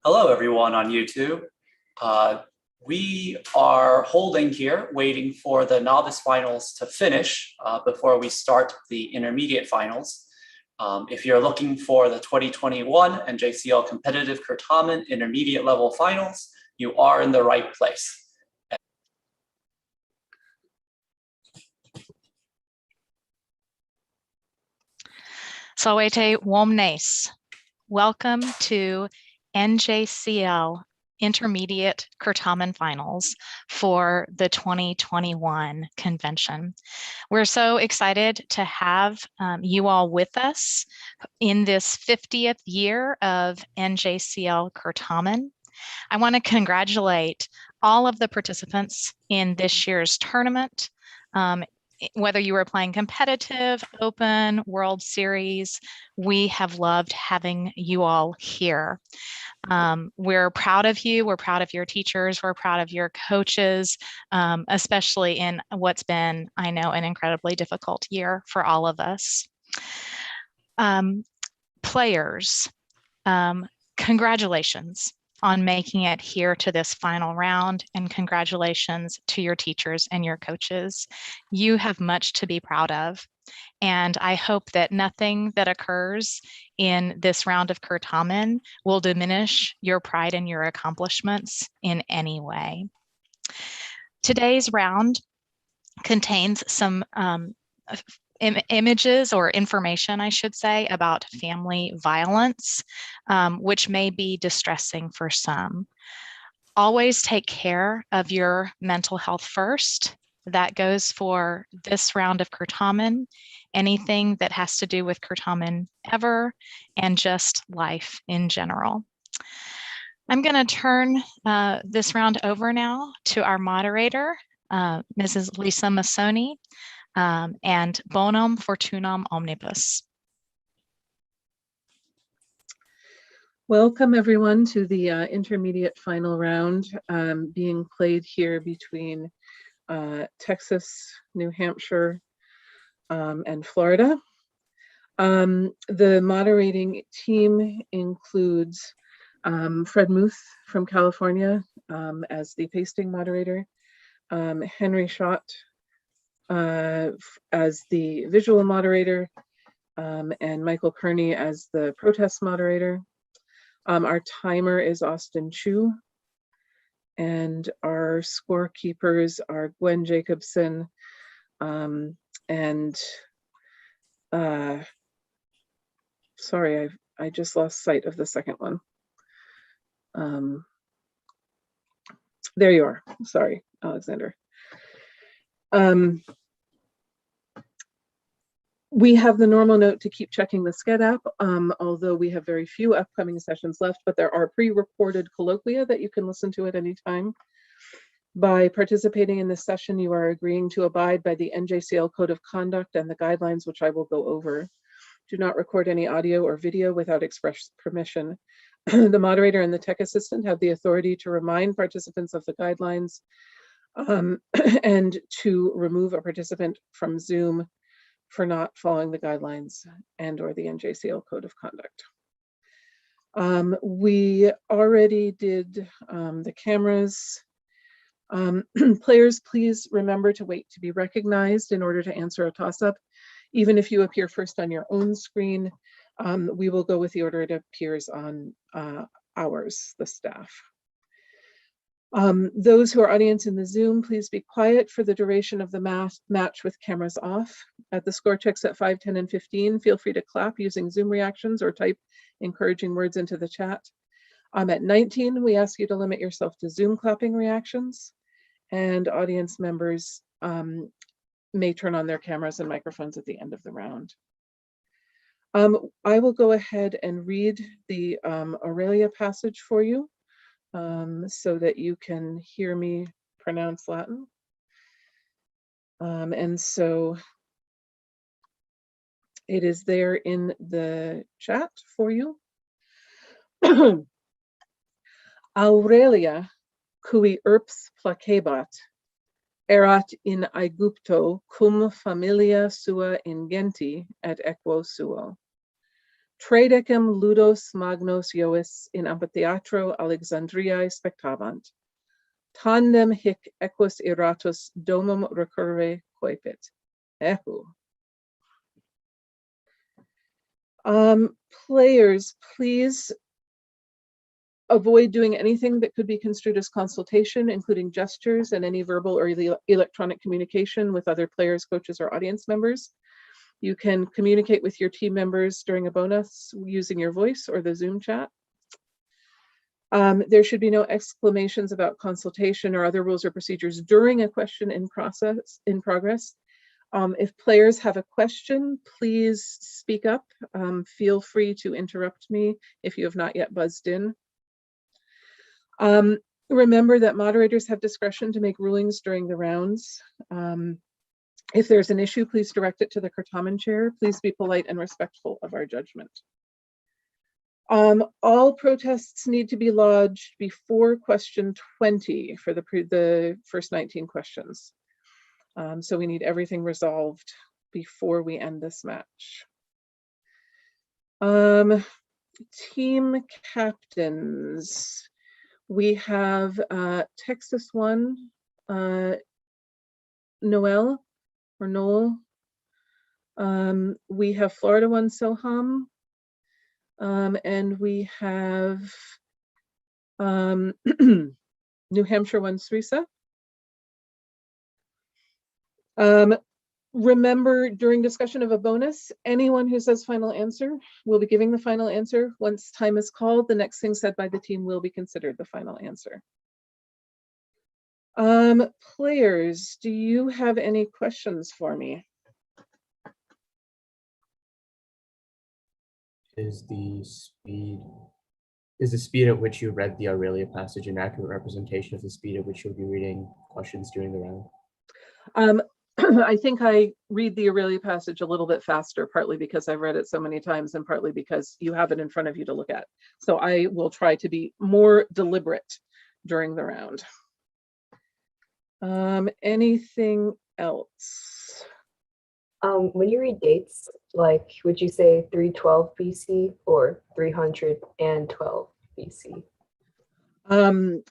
Hello, everyone on YouTube. We are holding here, waiting for the novice finals to finish before we start the intermediate finals. If you're looking for the 2021 NJCL Competitive Certamen Intermediate Level Finals, you are in the right place. Salwete Womnes. Welcome to NJCL Intermediate Certamen Finals for the 2021 convention. We're so excited to have you all with us in this 50th year of NJCL Certamen. I want to congratulate all of the participants in this year's tournament. Whether you were playing competitive, open, World Series, we have loved having you all here. We're proud of you. We're proud of your teachers. We're proud of your coaches, especially in what's been, I know, an incredibly difficult year for all of us. Players, congratulations on making it here to this final round, and congratulations to your teachers and your coaches. You have much to be proud of, and I hope that nothing that occurs in this round of Certamen will diminish your pride in your accomplishments in any way. Today's round contains some images or information, I should say, about family violence, which may be distressing for some. Always take care of your mental health first. That goes for this round of Certamen, anything that has to do with Certamen ever, and just life in general. I'm going to turn this round over now to our moderator, Mrs. Lisa Massoni, and bonum fortunam omnibus. Welcome everyone to the intermediate final round being played here between Texas, New Hampshire, and Florida. The moderating team includes Fred Muth from California as the pasting moderator, Henry Schott as the visual moderator, and Michael Kearney as the protest moderator. Our timer is Austin Chu, and our scorekeepers are Gwen Jacobson and sorry, I just lost sight of the second one. There you are. Sorry, Alexander. We have the normal note to keep checking the SCED app, although we have very few upcoming sessions left, but there are pre-recorded colloquia that you can listen to at any time. By participating in this session, you are agreeing to abide by the NJCL Code of Conduct and the guidelines, which I will go over. Do not record any audio or video without express permission. The moderator and the tech assistant have the authority to remind participants of the guidelines and to remove a participant from Zoom for not following the guidelines and or the NJCL Code of Conduct. We already did the cameras. Players, please remember to wait to be recognized in order to answer a toss-up. Even if you appear first on your own screen, we will go with the order it appears on ours, the staff. Those who are audience in the Zoom, please be quiet for the duration of the match with cameras off. At the score checks at 5, 10, and 15, feel free to clap using Zoom reactions or type encouraging words into the chat. At 19, we ask you to limit yourself to Zoom clapping reactions, and audience members may turn on their cameras and microphones at the end of the round. I will go ahead and read the Aurelia passage for you, so that you can hear me pronounce Latin. And so it is there in the chat for you. Aurelia, cui urbs placebat, erat in Aegypto cum familia sua ingenti et equo suo. Tredecem ludos magnos Iois in amphitheatro Alexandriae spectavant. Tandem hic equus iratus domum recurre coepit. Ehu. Players, please avoid doing anything that could be construed as consultation, including gestures and any verbal or electronic communication with other players, coaches, or audience members. You can communicate with your team members during a bonus using your voice or the Zoom chat. There should be no exclamations about consultation or other rules or procedures during a question in progress. If players have a question, please speak up. Feel free to interrupt me if you have not yet buzzed in. Remember that moderators have discretion to make rulings during the rounds. If there's an issue, please direct it to the Certamen chair. Please be polite and respectful of our judgment. All protests need to be lodged before question 20 for the first 19 questions. So we need everything resolved before we end this match. Team captains. We have Texas 1, Noel or Noel. We have Florida 1, Soham. And we have New Hampshire 1, Srisa. Remember, during discussion of a bonus, anyone who says final answer will be giving the final answer. Once time is called, the next thing said by the team will be considered the final answer. Players, do you have any questions for me? Is the speed at which you read the Aurelia passage an accurate representation of the speed at which you'll be reading questions during the round? I think I read the Aurelia passage a little bit faster, partly because I've read it so many times and partly because you have it in front of you to look at. So I will try to be more deliberate during the round. Anything else? When you read dates, like, would you say 312 BC or 312 BC?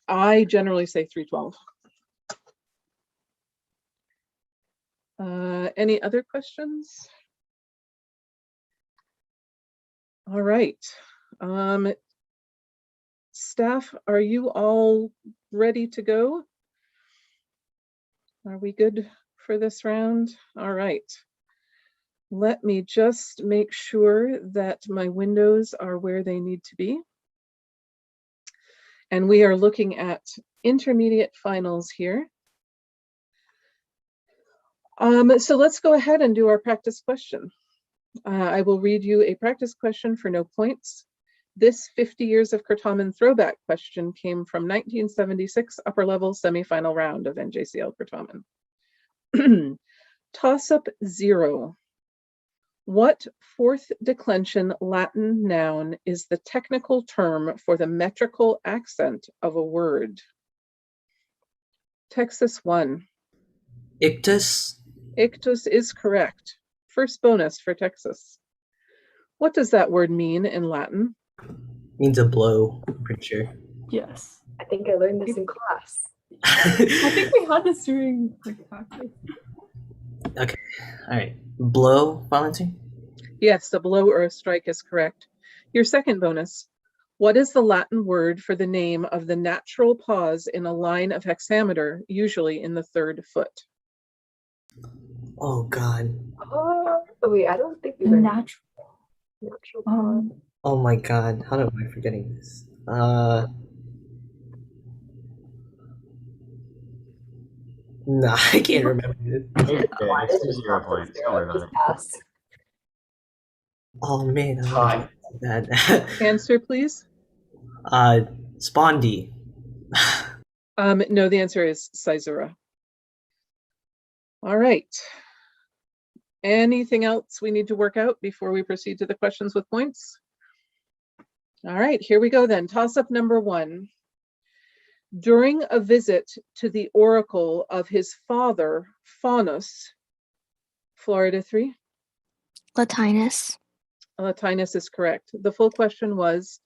I generally say 312. Any other questions? All right. Staff, are you all ready to go? Are we good for this round? All right. Let me just make sure that my windows are where they need to be. And we are looking at intermediate finals here. So let's go ahead and do our practice question. I will read you a practice question for no points. This 50 years of Certamen throwback question came from 1976 upper level semifinal round of NJCL Certamen. Toss-up 0. What fourth declension Latin noun is the technical term for the metrical accent of a word? Texas 1. Ictus. Ictus is correct. First bonus for Texas. What does that word mean in Latin? Means a blow, I'm pretty sure. Yes. I think I learned this in class. I think we had this during practice. Okay, all right. Blow, Valentin? Yes, a blow or a strike is correct. Your second bonus. What is the Latin word for the name of the natural pause in a line of hexameter, usually in the third foot? Oh God. Oh, wait, I don't think we learned Natural. pause. Oh my God. How am I forgetting this? Nah, I can't remember this. Okay, it's 0 points. Don't worry about it. Pass. Oh man, Time. that. Answer, please. Spondy. No, the answer is caesura. All right. Anything else we need to work out before we proceed to the questions with points? All right, here we go then. Toss-up number 1. During a visit to the oracle of his father, Faunus, Florida 3. Latinus. Latinus is correct. The full question was,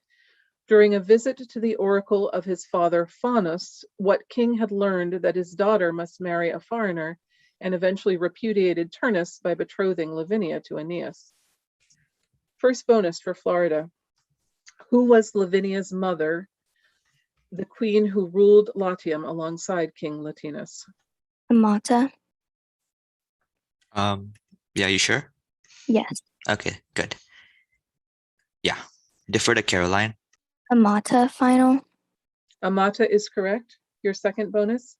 during a visit to the oracle of his father Faunus, what king had learned that his daughter must marry a foreigner and eventually repudiated Turnus by betrothing Lavinia to Aeneas? First bonus for Florida. Who was Lavinia's mother, the queen who ruled Latium alongside King Latinus? Amata. Yeah, you sure? Yes. Okay, good. Yeah. Defer to Caroline. Amata final. Amata is correct. Your second bonus.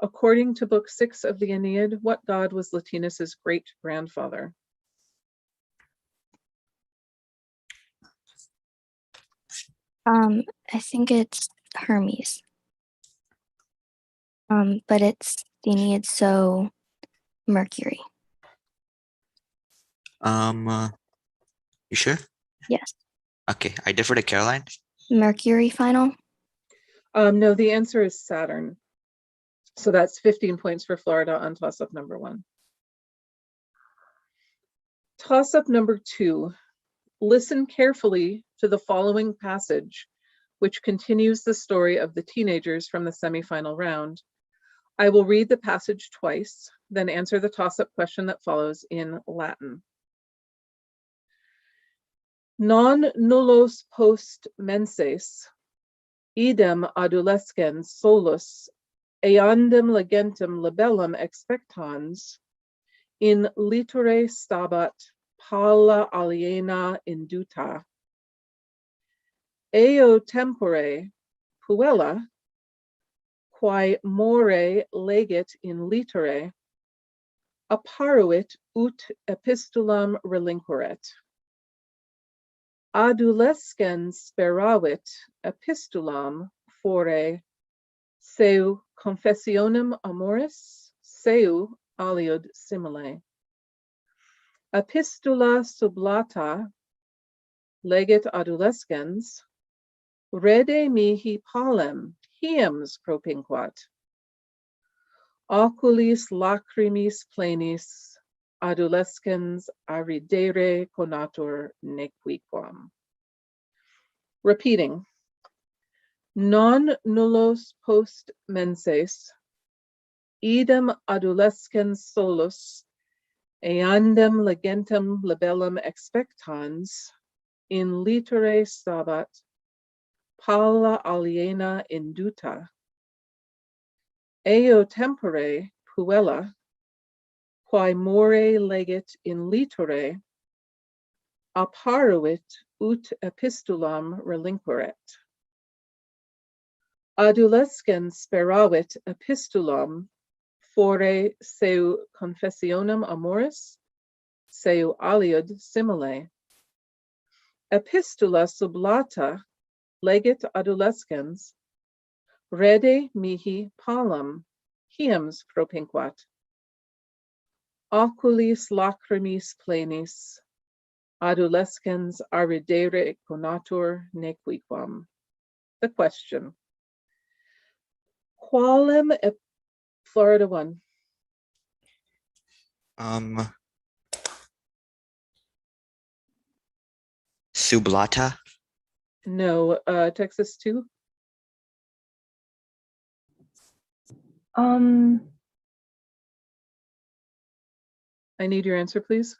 According to Book 6 of the Aeneid, what god was Latinus's great-grandfather? I think it's Hermes. But it's the Aeneid, so Mercury. You sure? Yes. Okay, I defer to Caroline. Mercury final. No, the answer is Saturn. So that's 15 points for Florida on toss-up number 1. Toss-up number 2. Listen carefully to the following passage, which continues the story of the teenagers from the semifinal round. I will read the passage twice, then answer the toss-up question that follows in Latin. Non nullos post menses, idem adolescens solus, eandem legentem libellum expectans, in litere stabat palla aliena induta. Eo tempore puella, quae more legit in litere, apparuit ut epistulam relinqueret. Adolescens speravit epistulam fore seu confessionem amoris, seu aliud simile. Epistula sublata legit adolescens, rede mihi palem, hiems propinquat. Oculis lacrimis plenis, adolescens aridere conatur nequiquam. Repeating. Non nullos post menses, idem adolescens solus, eandem legentem libellum expectans, in litere stabat, palla aliena induta. Eo tempore puella, quae more legit in litere, apparuit ut epistulam relinqueret. Adolescens speravit epistulam fore seu confessionem amoris, seu aliud simile. Epistula sublata legit adolescens, rede mihi palem, hiems propinquat. Oculis lacrimis plenis, adolescens aridere conatur nequiquam. The question. Qualem Florida 1. Sublata. No, Texas 2. I need your answer, please.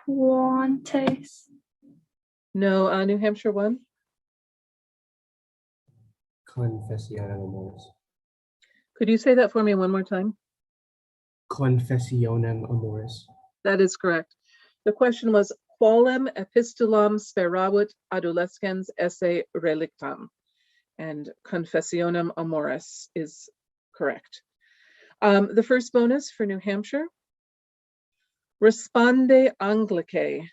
Quantes. No, New Hampshire 1. Confessionem amoris. Could you say that for me one more time? Confessionem amoris. That is correct. The question was, qualem epistulam speravit adolescens esse relictam? And confessionem amoris is correct. The first bonus for New Hampshire. Responde Anglicae.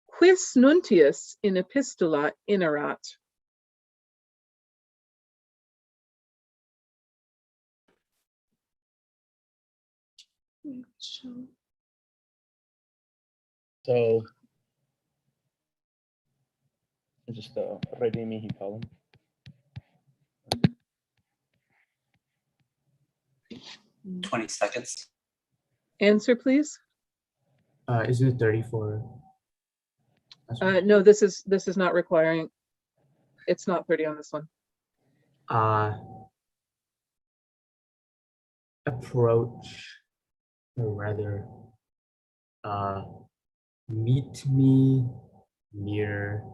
Quis nuntius in epistula inerat? So just rede mihi palem. Mm. 20 seconds. Answer, please. Isn't it 34? No, this is not requiring. It's not 30 on this one. Approach, or rather, meet me near.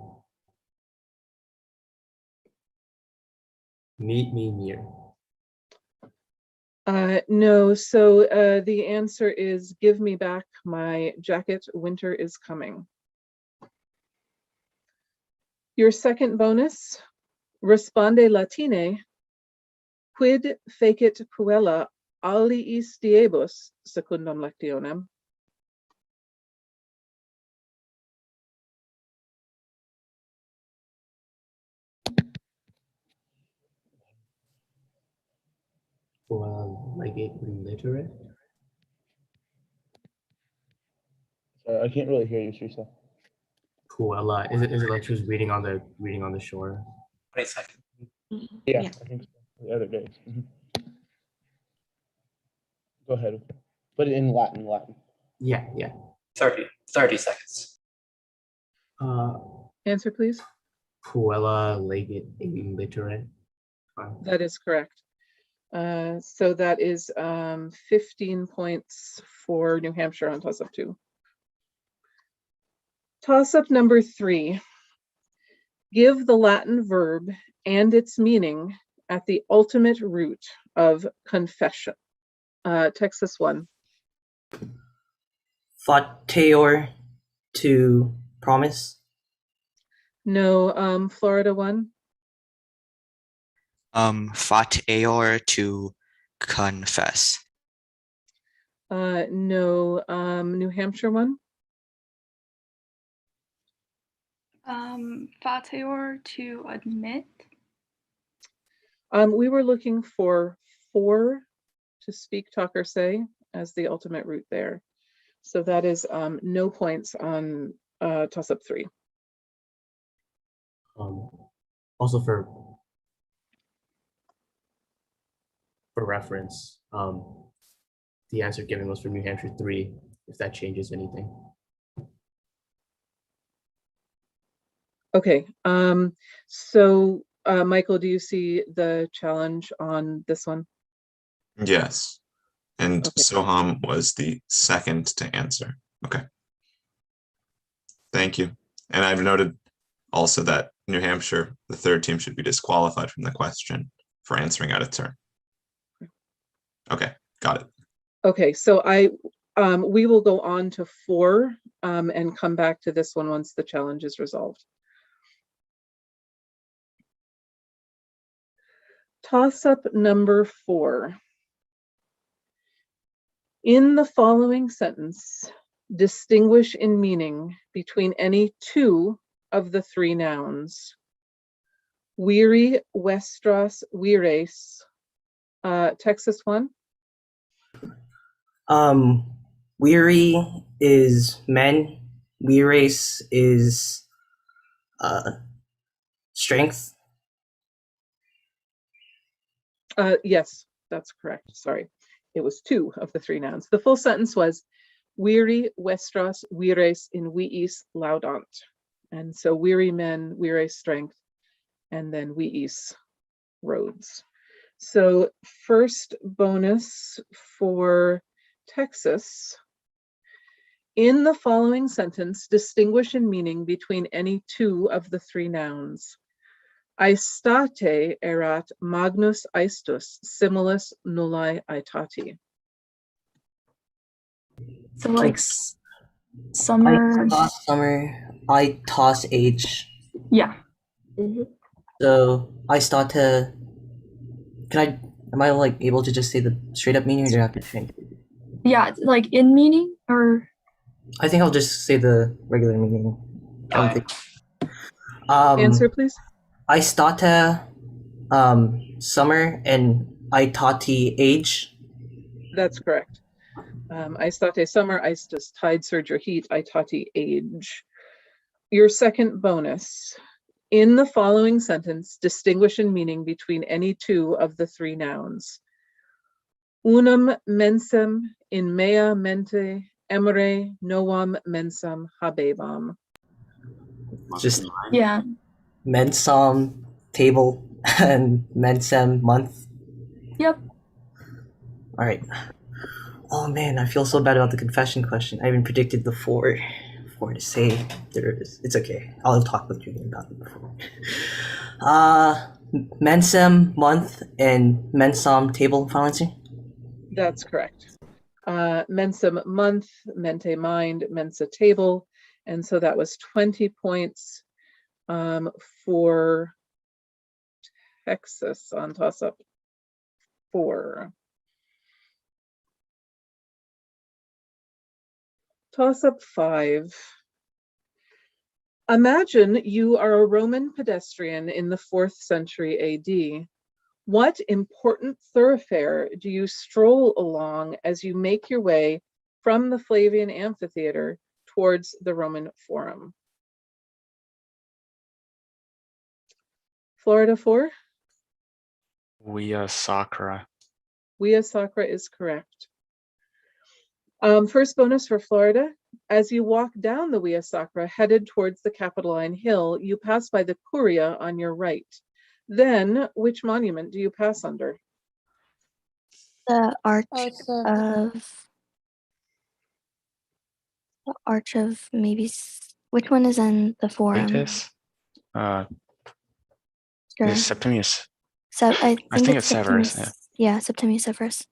Meet me near. No, so the answer is give me back my jacket, winter is coming. Your second bonus, responde latine, quid fecit puella aliis diebus secundum lectionem. Legate illiterate. I can't really hear you, Teresa. Puella. Is it like she was reading on the shore? Wait a second. Yeah, Yeah. I think so. The other days. Go ahead. Put it in Latin. Yeah. 30 seconds. Answer, please. Puella legate illiterate. That is correct. So that is 15 points for New Hampshire on toss-up 2. Toss-up number 3. Give the Latin verb and its meaning at the ultimate root of confession. Texas 1. Fateor, to promise. No, Florida 1. Fateor, to confess. No, New Hampshire 1. Fateor, to admit. We were looking for to speak, talk, or say as the ultimate root there. So that is no points on toss-up 3. Also for reference, the answer given was for New Hampshire 3, if that changes anything. Okay, so Michael, do you see the challenge on this one? Yes. And Okay. Soham was the second to answer. Okay. Thank you. And I've noted also that New Hampshire, the third team, should be disqualified from the question for answering out of turn. Okay, got it. Okay, so we will go on to 4 and come back to this one once the challenge is resolved. Toss-up number 4. In the following sentence, distinguish in meaning between any 2 of the 3 nouns. Weary, Westros, weires. Texas 1. Weary is men. Weires is strength. Yes, that's correct. Sorry. It was 2 of the 3 nouns. The full sentence was weary, Westros, weires in viis laudant. And so weary men, weires strength, and then viis roads. So first bonus for Texas. In the following sentence, distinguish in meaning between any 2 of the 3 nouns. Aestate erat magnus aestus, similis nullae aetati. So like summer. I toss summer. I toss age. Yeah. So I start to. Am I like able to just say the straight up meaning, or do I have to think? Yeah, like in meaning or. I think I'll just say the regular meaning. Answer, please. I start summer and aetati age. That's correct. Aestate summer, aestus tide, surge or heat, aetati age. Your second bonus. In the following sentence, distinguish in meaning between any 2 of the 3 nouns. Unum mensem in mea mente emere noam mensam habebam. Just Yeah. mensam table and mensam month. Yep. All right. Oh man, I feel so bad about the confession question. I even predicted the four to say there is. It's okay. I'll talk with Julian about it before. Mensam month and mensam table final answer. That's correct. Mensam month, mente mind, mensa table. And so that was 20 points for Texas on toss-up 4. Toss-up 5. Imagine you are a Roman pedestrian in the 4th century AD. What important thoroughfare do you stroll along as you make your way from the Flavian amphitheater towards the Roman Forum? Florida 4? Via Sacra. Via Sacra is correct. First bonus for Florida. As you walk down the Via Sacra headed towards the Capitoline Hill, you pass by the Curia on your right. Then, which monument do you pass under? The Arch of maybe. Which one is in the Forum? Titus? Sure. Is Septimius? I think it's Severus. Septimius. Yeah, Septimius Severus.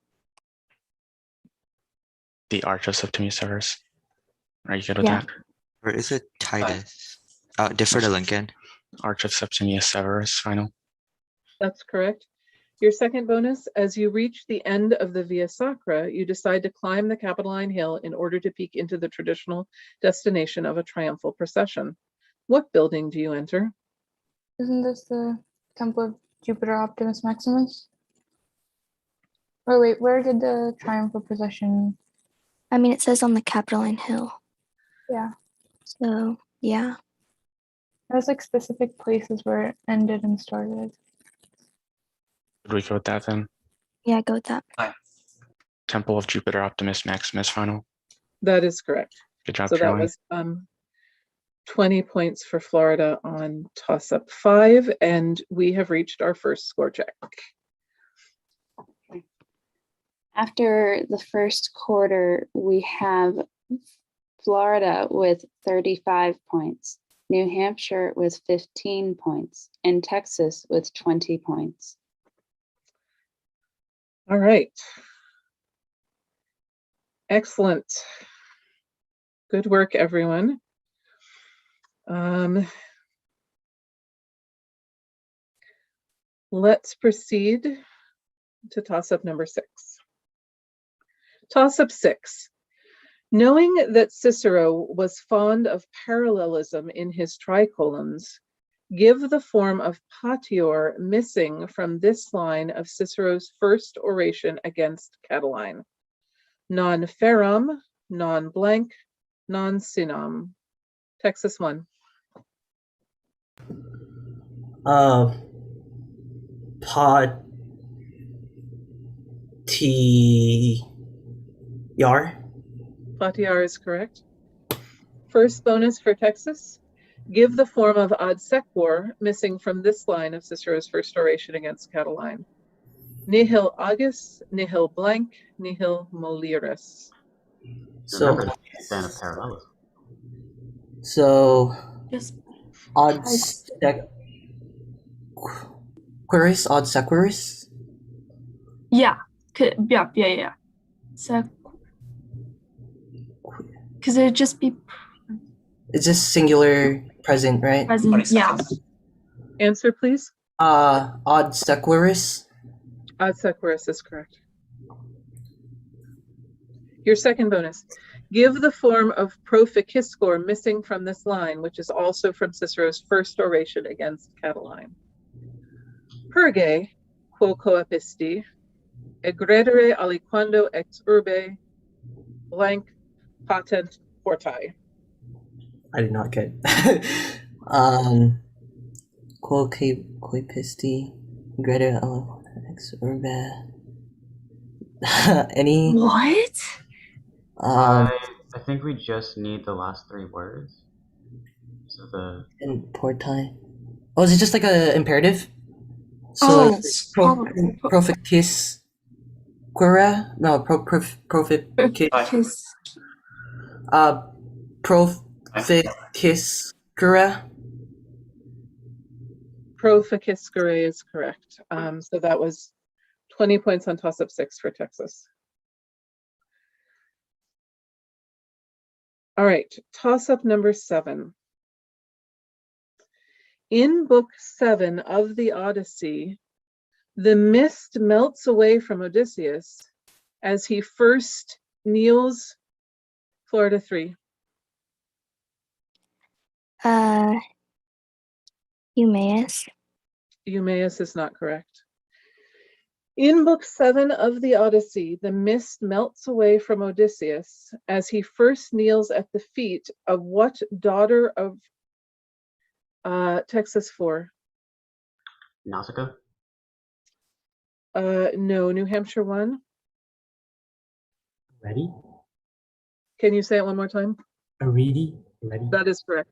The Arch of Septimius Severus. Are you good with Yeah. that? Or is it Titus? Defer to Lincoln. Arch of Septimius Severus final. That's correct. Your second bonus, as you reach the end of the Via Sacra, you decide to climb the Capitoline Hill in order to peek into the traditional destination of a triumphal procession. What building do you enter? Isn't this the Temple of Jupiter Optimus Maximus? Oh wait, where did the triumphal procession? I mean, it says on the Capitoline Hill. Yeah. So, yeah. There's like specific places where it ended and started. Should we go with that then? Yeah, go with that. Temple of Jupiter Optimus Maximus final. That is correct. Good job, So that Caroline. was 20 points for Florida on toss-up 5, and we have reached our first score check. After the first quarter, we have Florida with 35 points, New Hampshire with 15 points, and Texas with 20 points. All right. Excellent. Good work, everyone. Let's proceed to toss-up number 6. Toss-up 6. Knowing that Cicero was fond of parallelism in his tricolons, give the form of patior missing from this line of Cicero's first oration against Catiline. Non feram, non blank, non sinam. Texas 1. Patiar is correct. First bonus for Texas. Give the form of ad sequor missing from this line of Cicero's first oration against Catiline. Nihil agis, nihil blank, nihil moliris. Remember, it's a of parallelism. So Just odd sequoris, odd sequoris. yeah. Yeah. So, because it'd just be It's just singular present, right? present. Yeah. Answer, please. Odd sequoris. Ad sequoris is correct. Your second bonus. Give the form of proficiscor missing from this line, which is also from Cicero's first oration against Catiline. Perge, quo coepisti, egredere aliquando ex urbe, blank, patent, portae. I did not get. Quo coepisti, greater ex urbe. Any? What? I think we just need the last 3 words. So the in portai. Oh, is it just like a imperative? So Oh, proficis quera? No, proficis. Kiss. Proficis quera. Proficiscere is correct. So that was 20 points on toss-up 6 for Texas. All right, toss-up number 7. In book 7 of the Odyssey, the mist melts away from Odysseus as he first kneels. Florida 3. Eumaeus. Eumaeus is not correct. In book 7 of the Odyssey, the mist melts away from Odysseus as he first kneels at the feet of what daughter of Texas 4? Nausicaa? No, New Hampshire 1. Ready? Can you say it one more time? Ready? That is correct.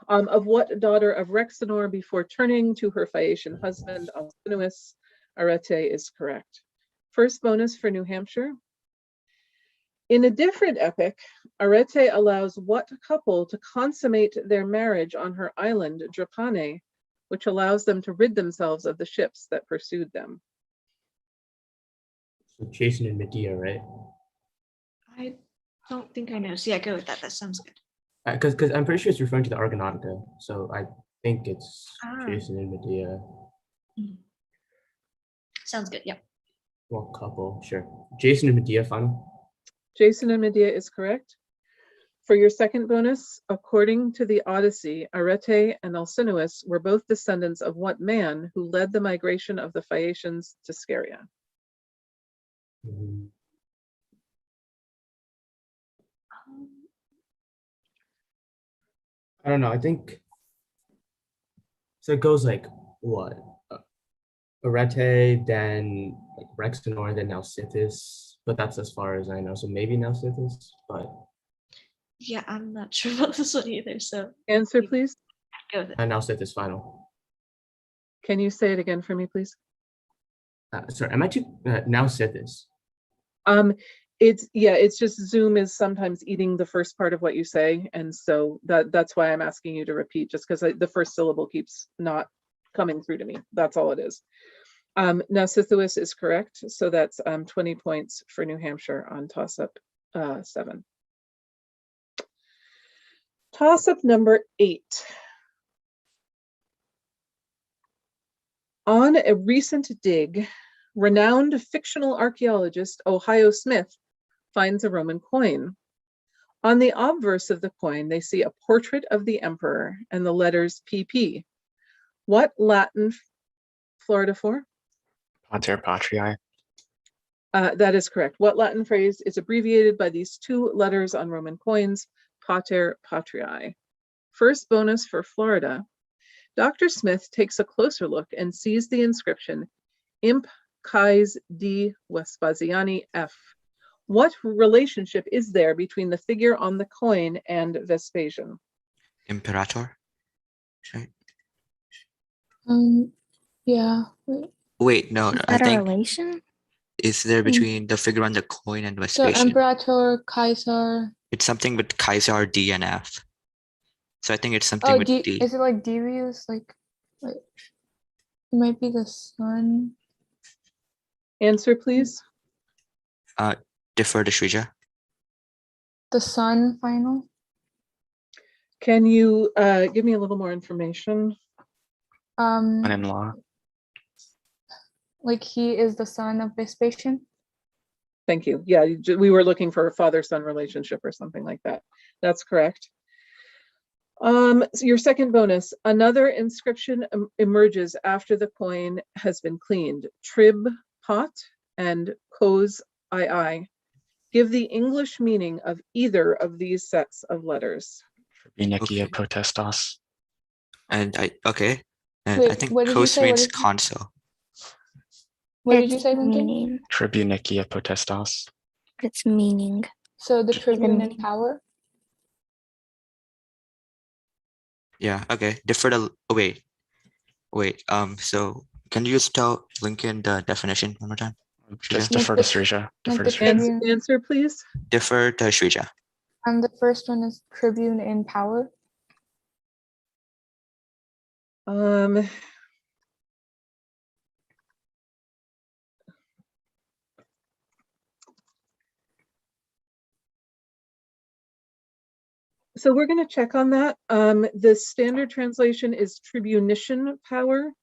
Of what daughter of Rhexenor before turning to her Phaeacian husband, Alcinous, Arete is correct. First bonus for New Hampshire. In a different epic, Arete allows what couple to consummate their marriage on her island, Drepane, which allows them to rid themselves of the ships that pursued them. So Jason and Medea, right? I don't think I know. So yeah, go with that. That sounds good. Because I'm pretty sure it's referring to the Argonautica. So I think it's Ah. Jason and Medea. Sounds good. Yep. Well, couple, sure. Jason and Medea final. Jason and Medea is correct. For your second bonus, according to the Odyssey, Arete and Alcinous were both descendants of what man who led the migration of the Phaeacians to Scheria? I don't know. I think so. It goes like what? Arete, then like Rhexenor, then Nausithous. But that's as far as I know. So maybe Nausithous, but Yeah, I'm not sure about this one either. So Answer, please. go with it. Nausithous final. Can you say it again for me, please? Sorry, am I too Nausithous? It's just Zoom is sometimes eating the first part of what you say, and so that's why I'm asking you to repeat, just because the first syllable keeps not coming through to me. That's all it is. Nausithous is correct, so that's 20 points for New Hampshire on toss-up 7. Toss-up number 8. On a recent dig, renowned fictional archaeologist Ohio Smith finds a Roman coin. On the obverse of the coin, they see a portrait of the emperor and the letters PP. What Latin, Florida 4? Pater Patriae. That is correct. What Latin phrase is abbreviated by these 2 letters on Roman coins? Pater Patriae. First bonus for Florida. Dr. Smith takes a closer look and sees the inscription Imp Cais di Vespasiani F. What relationship is there between the figure on the coin and Vespasian? Imperator. Right. Yeah. Wait, no, Is I that a think relation? is there between the figure on the coin and So Vespasian? Imperator, Kaiser. It's something with Kaiser, D, and F. So I think it's something with D. Is it like Devious? Like it might be the sun. Answer, please. Defer to Shrija. The sun final. Can you give me a little more information? Son-in-law. Like he is the son of Vespasian. Thank you. Yeah, we were looking for a father-son relationship or something like that. That's correct. So your second bonus, another inscription emerges after the coin has been cleaned. Trib pot and Cos II. Give the English meaning of either of these sets of letters. Tribunicia potestas. And I Wait, think what did you Kos say? What means did- consul. What did you Its say, Lincoln? meaning. Tribunicia potestas. Its meaning. So the Tribune in power. Yeah, okay. Defer the oh, wait. So can you just tell Lincoln the definition one more time? Just Srija? defer to Srija. Defer to the Srija. Tribune. Answer, please. Defer to Srija. The first one is Tribune in power. So we're going to check on that. The standard translation is tribunician power,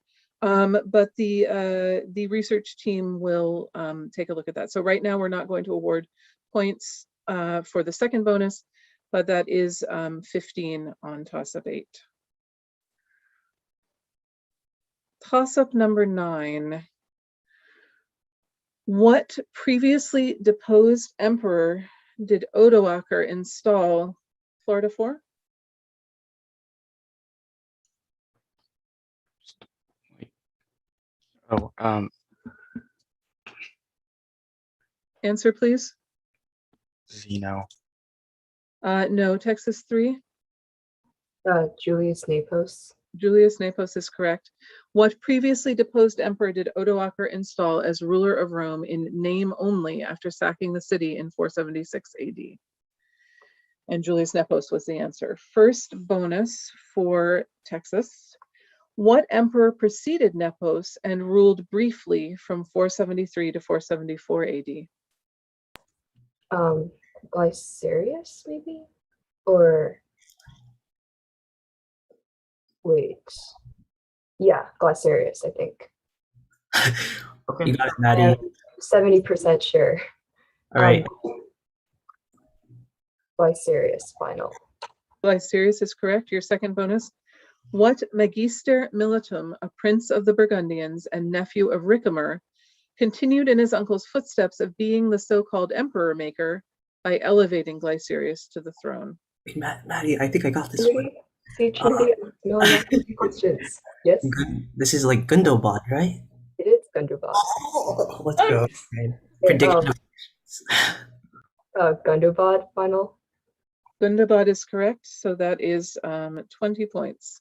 but the research team will take a look at that. So right now we're not going to award points for the second bonus, but that is 15 on toss-up 8. Toss-up number 9. What previously deposed emperor did Odoacer install? Florida 4? Oh, Answer, please. Zeno. No, Texas 3. Julius Nepos. Julius Nepos is correct. What previously deposed emperor did Odoacer install as ruler of Rome in name only after sacking the city in 476 AD? And Julius Nepos was the answer. First bonus for Texas. What emperor preceded Nepos and ruled briefly from 473 to 474 AD? Glycerius, maybe? Or wait. Yeah, Glycerius, I think. Okay. You got it, Maddie. 70% sure. All right. Glycerius, final. Glycerius is correct. Your second bonus. What Magister Militum, a prince of the Burgundians and nephew of Ricimer, continued in his uncle's footsteps of being the so-called emperor maker by elevating Glycerius to the throne? Maddie, I think I got this one. No questions. Yes? This is like Gundobad, right? It is Gundobad. Oh, let's go. Prediction. Gundobad, final. Gundobad is correct, so that is 20 points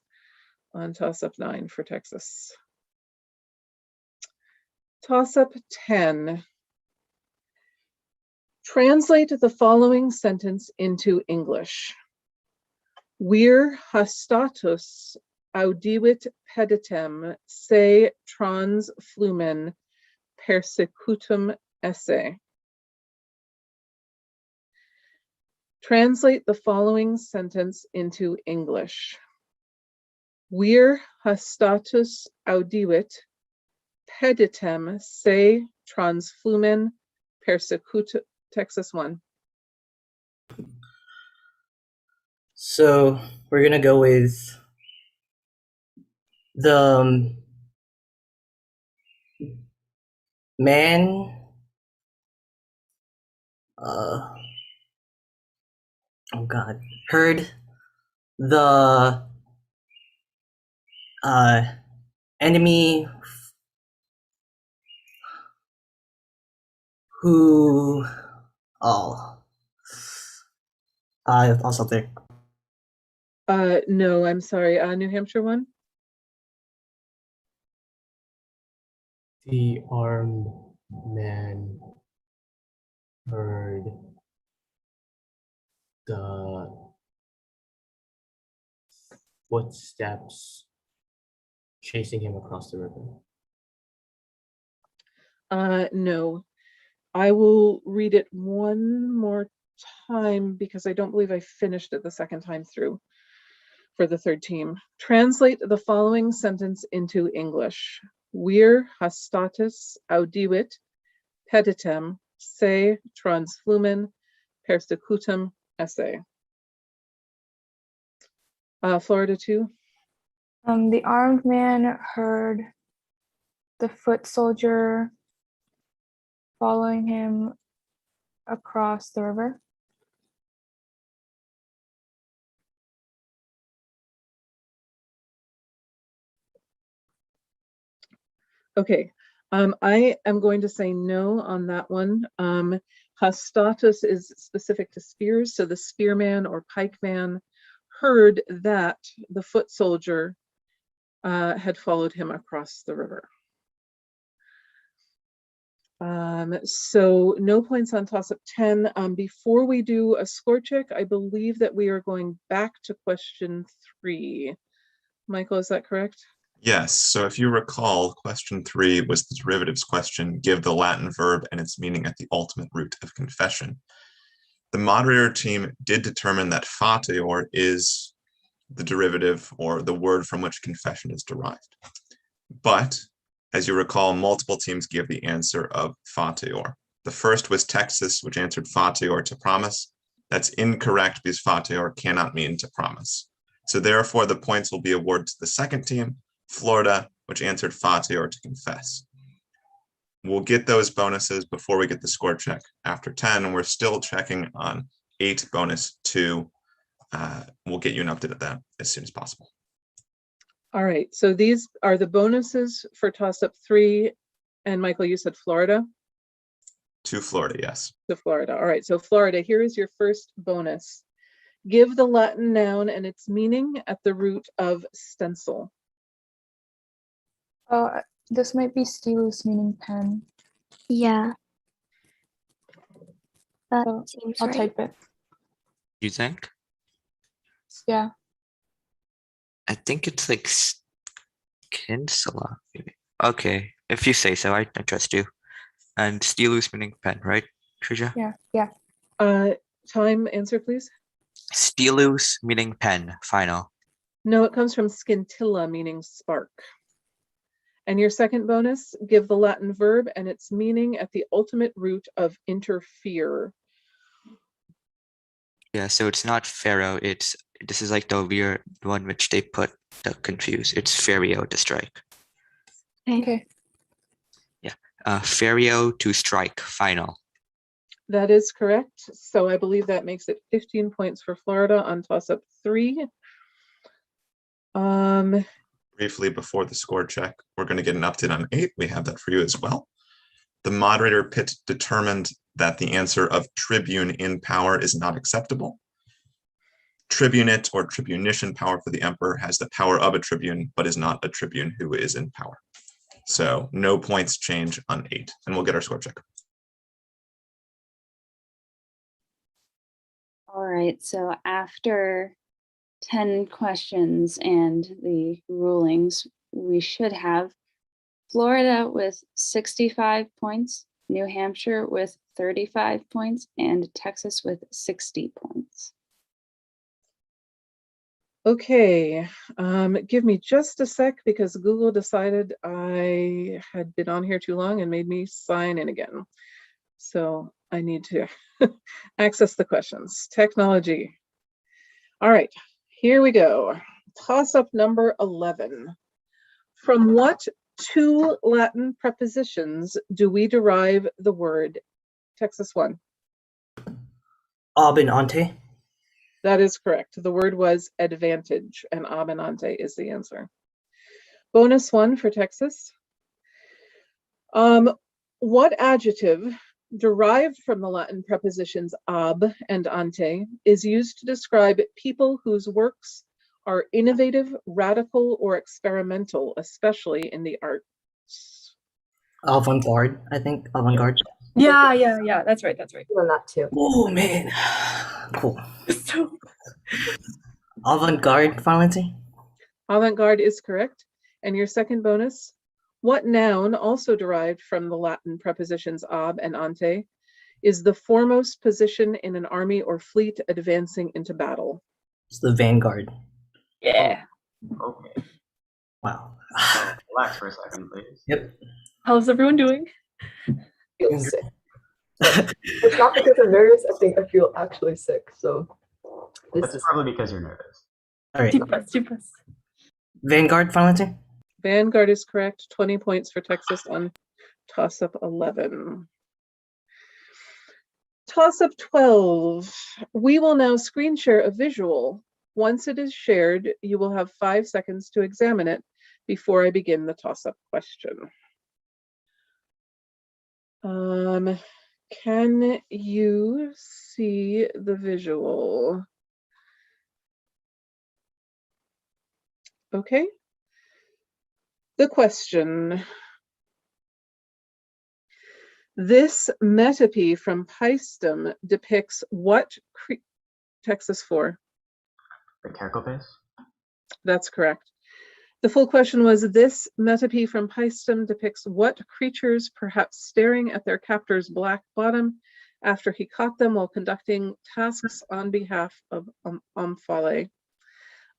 on toss-up 9 for Texas. Toss-up 10. Translate the following sentence into English. Vir hastatus audivit peditem se trans flumen persecutum esse. Translate the following sentence into English. Vir hastatus audivit peditem se trans flumen persecutum. Texas 1. So we're gonna go with the man. Oh God! Heard the enemy who I'll stop there. No, I'm sorry. New Hampshire 1. The armed man heard the footsteps chasing him across the river. No. I will read it one more time because I don't believe I finished it the second time through for the third team. Translate the following sentence into English. Vir hastatus audivit peditem se trans flumen persecutum esse. Florida 2. The armed man heard the foot soldier following him across the river. Okay, I am going to say no on that one Hastatus is specific to spears, so the spearman or pikeman heard that the foot soldier had followed him across the river. So no points on toss-up 10. Before we do a score check, I believe that we are going back to question 3. Michael, is that correct? Yes, so if you recall, question 3 was the derivatives question, give the Latin verb and its meaning at the ultimate root of confession. The moderator team did determine that fateor is the derivative or the word from which confession is derived. But as you recall, multiple teams gave the answer of fateor. The first was Texas, which answered fateor to promise. That's incorrect because fateor cannot mean to promise. So therefore, the points will be awarded to the second team, Florida, which answered fateor to confess. We'll get those bonuses before we get the score check after 10, and we're still checking on 8 bonus 2. We'll get you an update of that as soon as possible. All right, so these are the bonuses for toss-up 3. And Michael, you said Florida? To Florida, yes. To Florida. All right, so Florida, here is your first bonus. Give the Latin noun and its meaning at the root of stencil. Oh, this might be stilus, meaning pen. Yeah. That So seems I'll right. type it. You think? Yeah. I think it's like Kinsella, maybe. Okay, if you say so, I trust you. And stilus meaning pen, right, Trisha? Yeah. Time, answer, please. Stilus meaning pen, final. No, it comes from scintilla, meaning spark. And your second bonus, give the Latin verb and its meaning at the ultimate root of interfere. Yeah, so it's not pharaoh, this is like the weird one which they put to confuse. It's ferio to strike. Okay. Yeah, ferio to strike, final. That is correct. So I believe that makes it 15 points for Florida on toss-up 3. Briefly before the score check, we're going to get an update on 8. We have that for you as well. The moderator pit determined that the answer of tribune in power is not acceptable. Tribunate or tribunician power for the emperor has the power of a tribune, but is not a tribune who is in power. So no points change on 8, and we'll get our score check. All right, so after 10 questions and the rulings, we should have Florida with 65 points, New Hampshire with 35 points, and Texas with 60 points. Okay, give me just a sec because Google decided I had been on here too long and made me sign in again. So I need to access the questions. Technology. All right, here we go. Toss-up number 11. From what 2 Latin prepositions do we derive the word Texas 1? Ab and ante. That is correct. The word was advantage, and ab and ante is the answer. Bonus 1 for Texas. What adjective derived from the Latin prepositions ab and ante is used to describe people whose works are innovative, radical, or experimental, especially in the arts? Avant-garde, I think. Avant-garde. Yeah. That's right. Well, not too. Oh, man. Cool. So Avant-garde, Valentin? Avant-garde is correct. And your second bonus, what noun, also derived from the Latin prepositions ab and ante, is the foremost position in an army or fleet advancing into battle? It's the vanguard. yeah. Okay. Wow. Relax for a second, please. Yep. How's everyone doing? Feel sick. It's not because I'm nervous. I think I feel actually sick. So This is probably because you're nervous. All right. Deep breaths. Vanguard, Valentin? Vanguard is correct. 20 points for Texas on toss-up 11. Toss-up 12. We will now screen share a visual. Once it is shared, you will have 5 seconds to examine it before I begin the toss-up question. Can you see the visual? Okay. The question. This metope from Paestum depicts what Texas 4? The Kerkopes? That's correct. The full question was, this metope from Paestum depicts what creatures perhaps staring at their captor's black bottom after he caught them while conducting tasks on behalf of Omphale.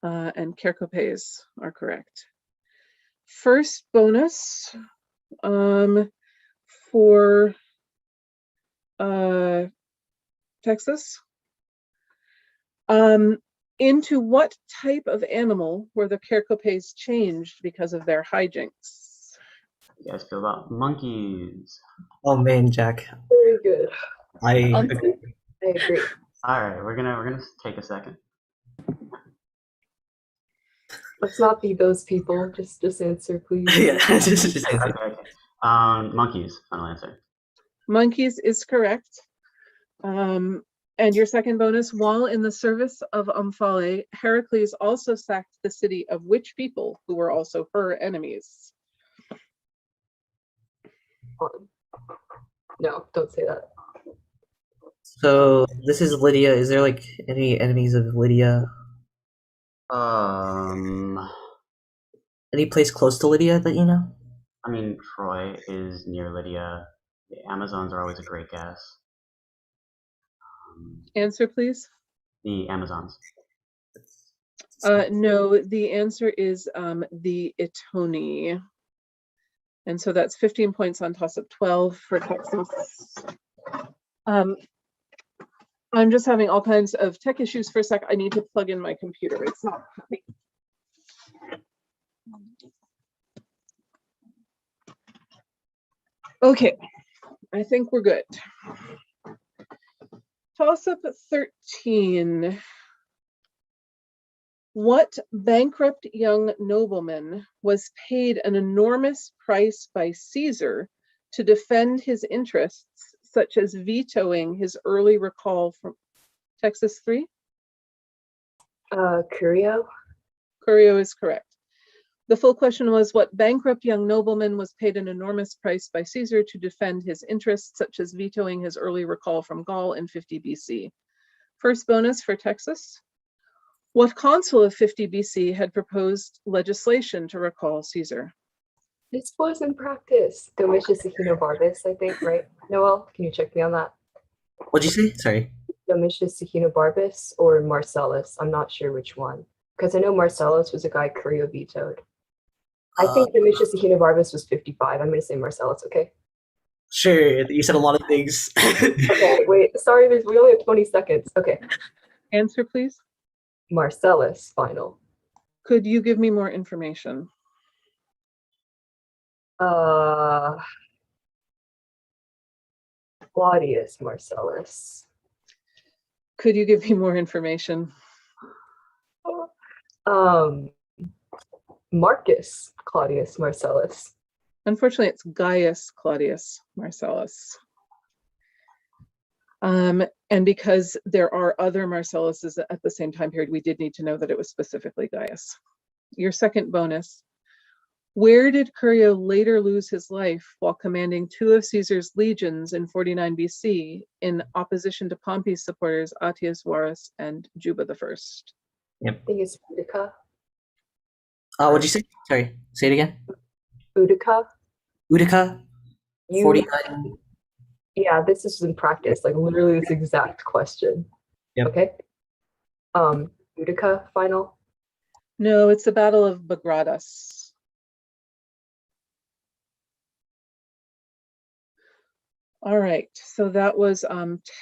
And Kerkopes are correct. First bonus for Texas. Into what type of animal were the Kerkopes changed because of their hijinks? You guys feel about monkeys? Oh man, Jack. Very good. I agree. All right, we're gonna take a second. Let's not be those people. Just answer, please. Yeah, Okay. Monkeys. Final answer. Monkeys is correct. And your second bonus, while in the service of Omphale, Heracles also sacked the city of which people who were also her enemies? No, don't say that. So this is Lydia. Is there like any enemies of Lydia? Any place close to Lydia that you know? I mean, Troy is near Lydia. The Amazons are always a great guess. Answer, please. The Amazons. No, the answer is the Etoni. And so that's 15 points on toss-up 12 for Texas. I'm just having all kinds of tech issues for a sec. I need to plug in my computer. It's not happy. Okay, I think we're good. Toss-up 13. What bankrupt young nobleman was paid an enormous price by Caesar to defend his interests, such as vetoing his early recall from Texas 3? Curio. Curio is correct. The full question was, what bankrupt young nobleman was paid an enormous price by Caesar to defend his interests, such as vetoing his early recall from Gaul in 50 BC? First bonus for Texas. What consul of 50 BC had proposed legislation to recall Caesar? This was in practice. Domitius Ahenobarbus, I think, right? Noel, can you check me on that? What'd you say? Sorry. Domitius Ahenobarbus or Marcellus? I'm not sure which one. Because I know Marcellus was a guy Curio vetoed. I think Domitius Ahenobarbus was 55. I'm going to say Marcellus, okay? Sure, you said a lot of things. Okay, wait, sorry, we only have 20 seconds. Okay. Answer, please. Marcellus, final. Could you give me more information? Claudius Marcellus. Could you give me more information? Marcus Claudius Marcellus. Unfortunately, it's Gaius Claudius Marcellus. And because there are other Marcelluses at the same time period, we did need to know that it was specifically Gaius. Your second bonus. Where did Curio later lose his life while commanding 2 of Caesar's legions in 49 BC in opposition to Pompey's supporters Attius Varus and Juba I? Yep. I think it's Utica. What'd you say? Sorry, say it again. Utica. Utica. 49. Yeah, this is in practice, like literally this exact question. Yep. Okay. Utica, final. No, it's the Battle of Bagradas. All right, so that was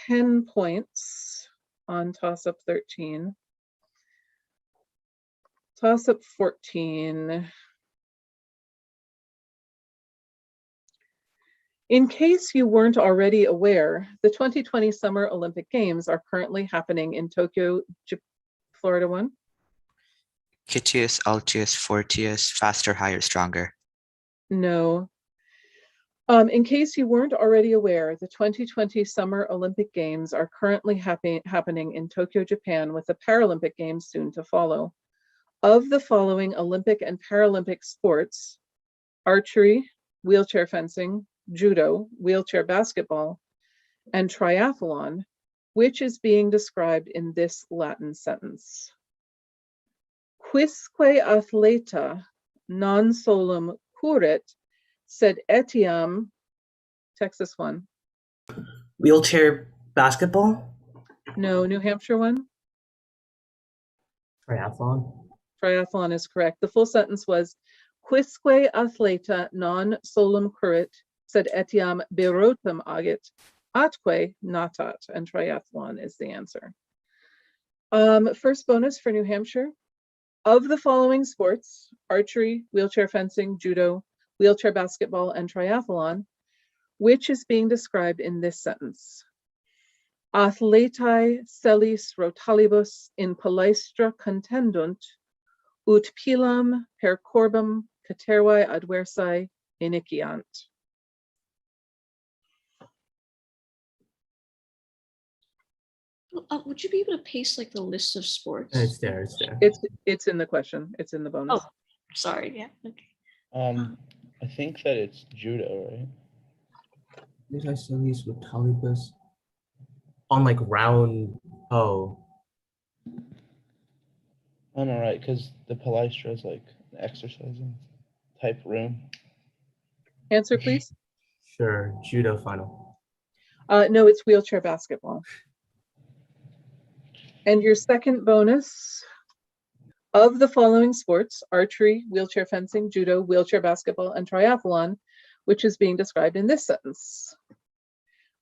10 points on toss-up 13. Toss-up 14. In case you weren't already aware, the 2020 Summer Olympic Games are currently happening in Tokyo, Florida 1. Kitius, Altius, Fortius, faster, higher, stronger. No. In case you weren't already aware, the 2020 Summer Olympic Games are currently happening in Tokyo, Japan, with the Paralympic Games soon to follow. Of the following Olympic and Paralympic sports, archery, wheelchair fencing, judo, wheelchair basketball, and triathlon, which is being described in this Latin sentence? Quisque athleta non solum currit, sed etiam, Texas one. Wheelchair basketball? No, New Hampshire one. Triathlon? Triathlon is correct. The full sentence was, Quisque athleta non solum currit, sed etiam birotum agit, atque natat, and triathlon is the answer. First bonus for New Hampshire. Of the following sports, archery, wheelchair fencing, judo, wheelchair basketball, and triathlon, which is being described in this sentence? Athletae sellis rotalibus in palaestra contendunt, ut pilam per corbam catervae adversae iniciant. Would you be able to paste like the list of sports? It's there, it's there. It's in the question. It's in the bonus. Oh, sorry. Yeah. Okay. I think that it's judo, right? On like round, oh. I'm all right, because the palestra is like an exercising type room. Answer, please. Sure, judo final. No, it's wheelchair basketball. And your second bonus, of the following sports, archery, wheelchair fencing, judo, wheelchair basketball, and triathlon, which is being described in this sentence?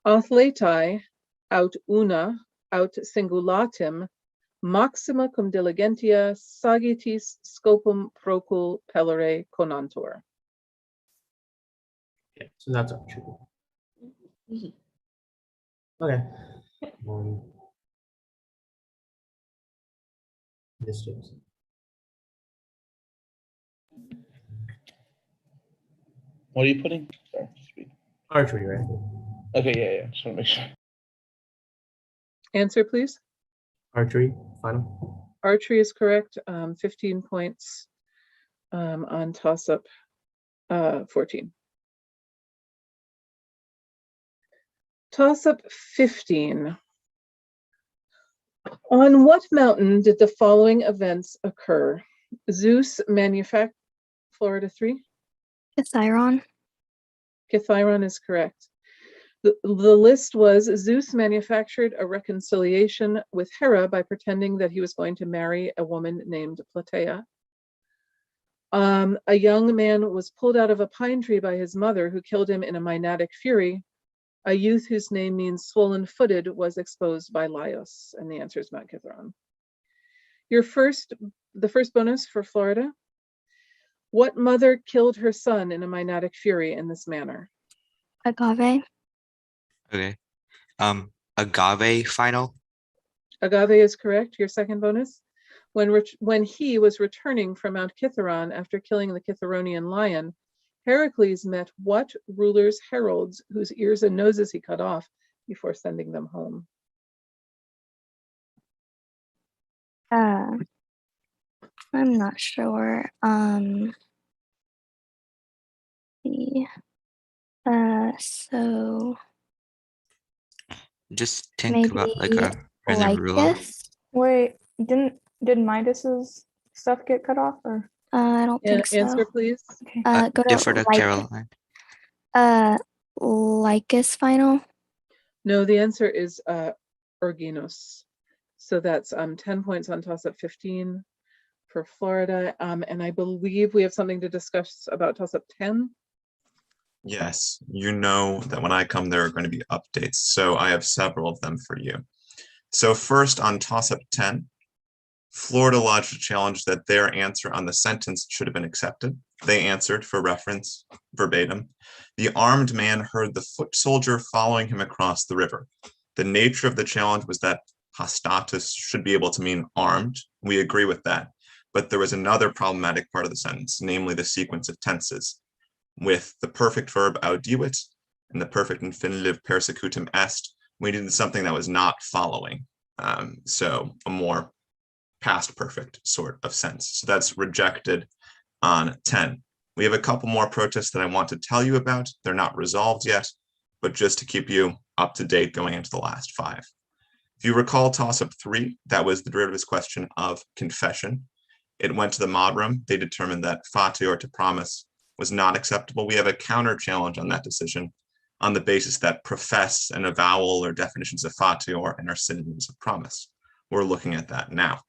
Athletae aut una aut singulatim maxima cum diligentia sagittis scopum procul pellere conantur. Yeah, so that's archery. Okay. Distance. What are you putting? Sorry, speak. Archery, right? Okay, yeah. Just want to make sure. Answer, please. Archery, final. Archery is correct. 15 points on toss-up 14. Toss-up 15. On what mountain did the following events occur? Zeus manufactured, Florida 3? Kithiron. Kithiron is correct. The list was Zeus manufactured a reconciliation with Hera by pretending that he was going to marry a woman named Platea. A young man was pulled out of a pine tree by his mother, who killed him in a Maenadic fury. A youth whose name means swollen-footed was exposed by Laios, and the answer is Mount Kithaeron. The first bonus for Florida. What mother killed her son in a Maenadic fury in this manner? Agave. Okay. Agave final. Agave is correct. Your second bonus. When he was returning from Mount Kithaeron after killing the Kithaeronian lion, Heracles met what ruler's heralds whose ears and noses he cut off before sending them home? I'm not sure. So Just think maybe about like a random ruler. Lycus? Wait, did Midas's stuff get cut off, or? I don't think so. Answer, please. Okay. Go to for the Lycus. Caroline. Lycus final. No, the answer is Orginos. So that's 10 points on toss-up 15 for Florida. And I believe we have something to discuss about toss-up 10. Yes, you know that when I come, there are going to be updates. So I have several of them for you. So first on toss-up 10, Florida lodged a challenge that their answer on the sentence should have been accepted. They answered, for reference, verbatim, the armed man heard the foot soldier following him across the river. The nature of the challenge was that hostatus should be able to mean armed. We agree with that. But there was another problematic part of the sentence, namely the sequence of tenses. with the perfect verb audiuit and the perfect infinitive persecutum est. We needed something that was not following. So a more past perfect sort of sense. So that's rejected on 10. We have a couple more protests that I want to tell you about. They're not resolved yet, but just to keep you up to date going into the last 5. If you recall toss-up 3, that was the derivatives question of confession. It went to the mod room. They determined that fati or to promise was not acceptable. We have a counter challenge on that decision on the basis that profess and avowal or definitions of fati or and are synonyms of promise. We're looking at that now.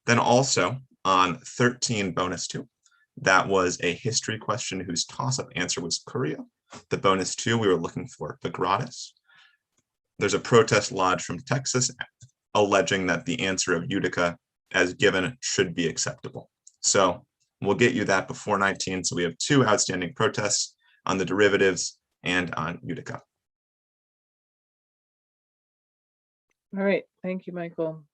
Then also on 13 bonus 2, that was a history question whose toss-up answer was Korea. The bonus 2, we were looking for Begratis. There's a protest lodged from Texas alleging that the answer of Utica as given should be acceptable. So we'll get you that before 19. So we have 2 outstanding protests on the derivatives and on Utica. All right, thank you, Michael.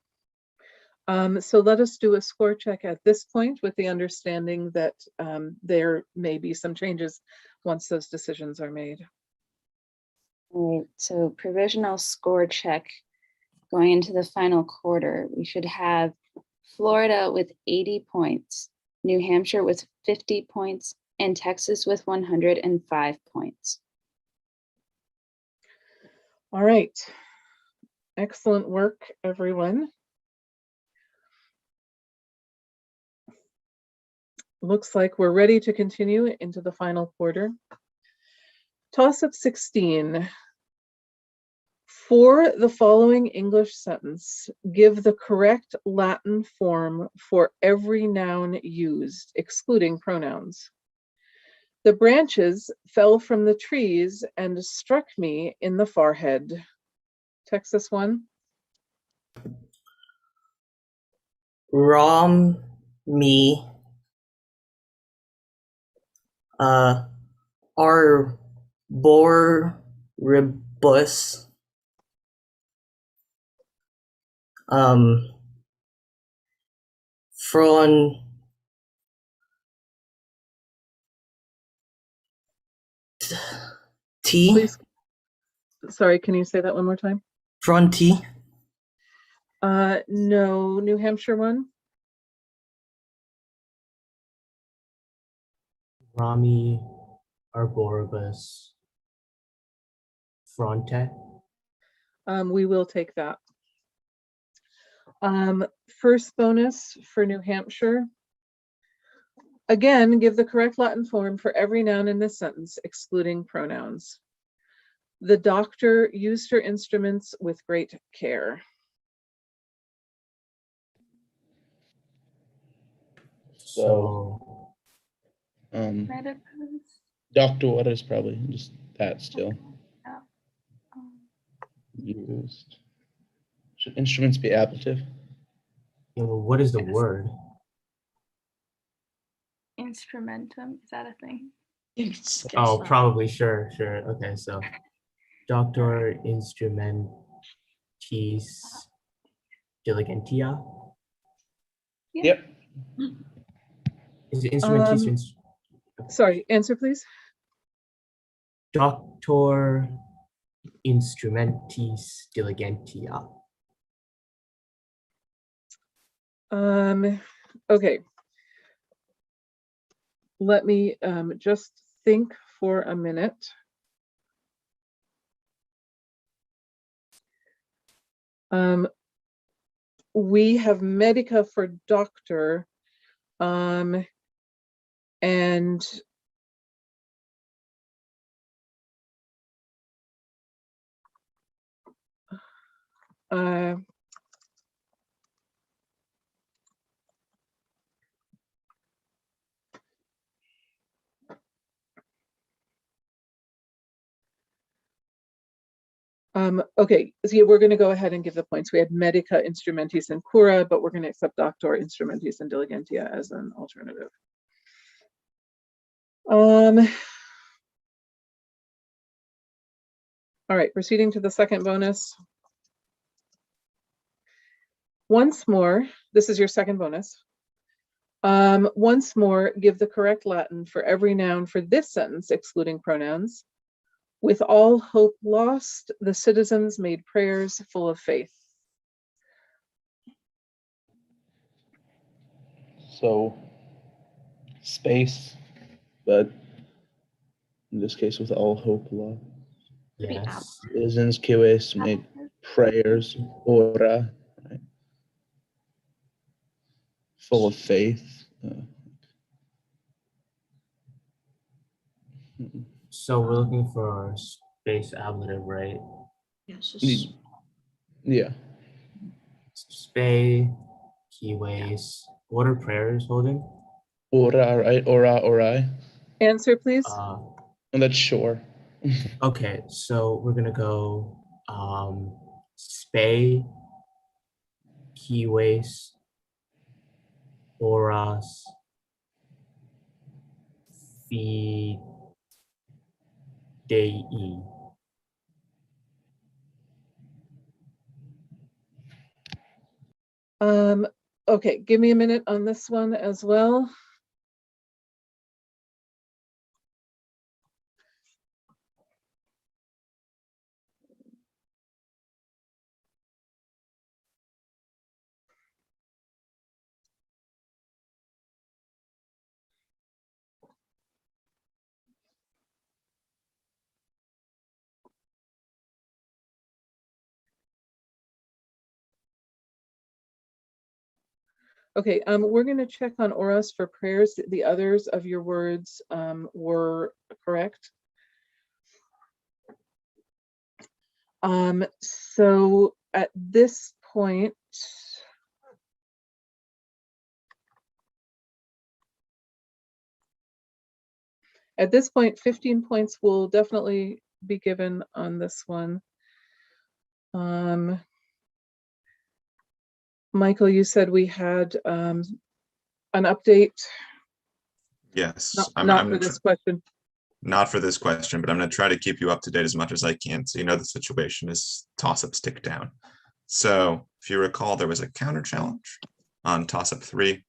So let us do a score check at this point with the understanding that there may be some changes once those decisions are made. All right, so provisional score check going into the final quarter. We should have Florida with 80 points, New Hampshire with 50 points, and Texas with 105 points. All right, excellent work, everyone. Looks like we're ready to continue into the final quarter. Toss-up 16. For the following English sentence, give the correct Latin form for every noun used, excluding pronouns. The branches fell from the trees and struck me in the forehead. Texas 1. Rom, me, arboribus, Fron T. Please, sorry, can you say that one more time? Fronti. No, New Hampshire 1. Rami, arboribus, fronte. We will take that. First bonus for New Hampshire. Again, give the correct Latin form for every noun in this sentence, excluding pronouns. The doctor used her instruments with great care. So, Dr. What is probably just that still used. Should instruments be ablative? What is the word? Instrumentum, is that a thing? Oh, probably, sure. Okay, so Doctor Instrumentis Diligentia. Yep. Is it instrumentis? Sorry, answer please. Doctor Instrumentis Diligentia. Okay. Let me just think for a minute. We have medica for doctor, and okay, so we're going to go ahead and give the points. We had medica instrumentis and cura, but we're going to accept doctor instrumentis and diligentia as an alternative. All right, proceeding to the second bonus. Once more, this is your second bonus. Once more, give the correct Latin for every noun for this sentence, excluding pronouns. With all hope lost, the citizens made prayers full of faith. So space, but in this case with all hope lost. Yes. Citizens QS made prayers, ora, right? Full of faith. So we're looking for space ablative, right? Yes. Yeah. Spay, keyways. What are prayers holding? Ora, right? Ora, orai. Answer, please. And that's sure. Okay, so we're gonna go spay, keyways, oras, fidei. Okay, give me a minute on this one as well. Okay, we're going to check on oras for prayers. The others of your words were correct. So at this point, At this point, 15 points will definitely be given on this one. Michael, you said we had an update. Yes. Not for this question. Not for this question, but I'm going to try to keep you up to date as much as I can. So you know the situation is toss-up stick down. So if you recall, there was a counter challenge on toss-up 3.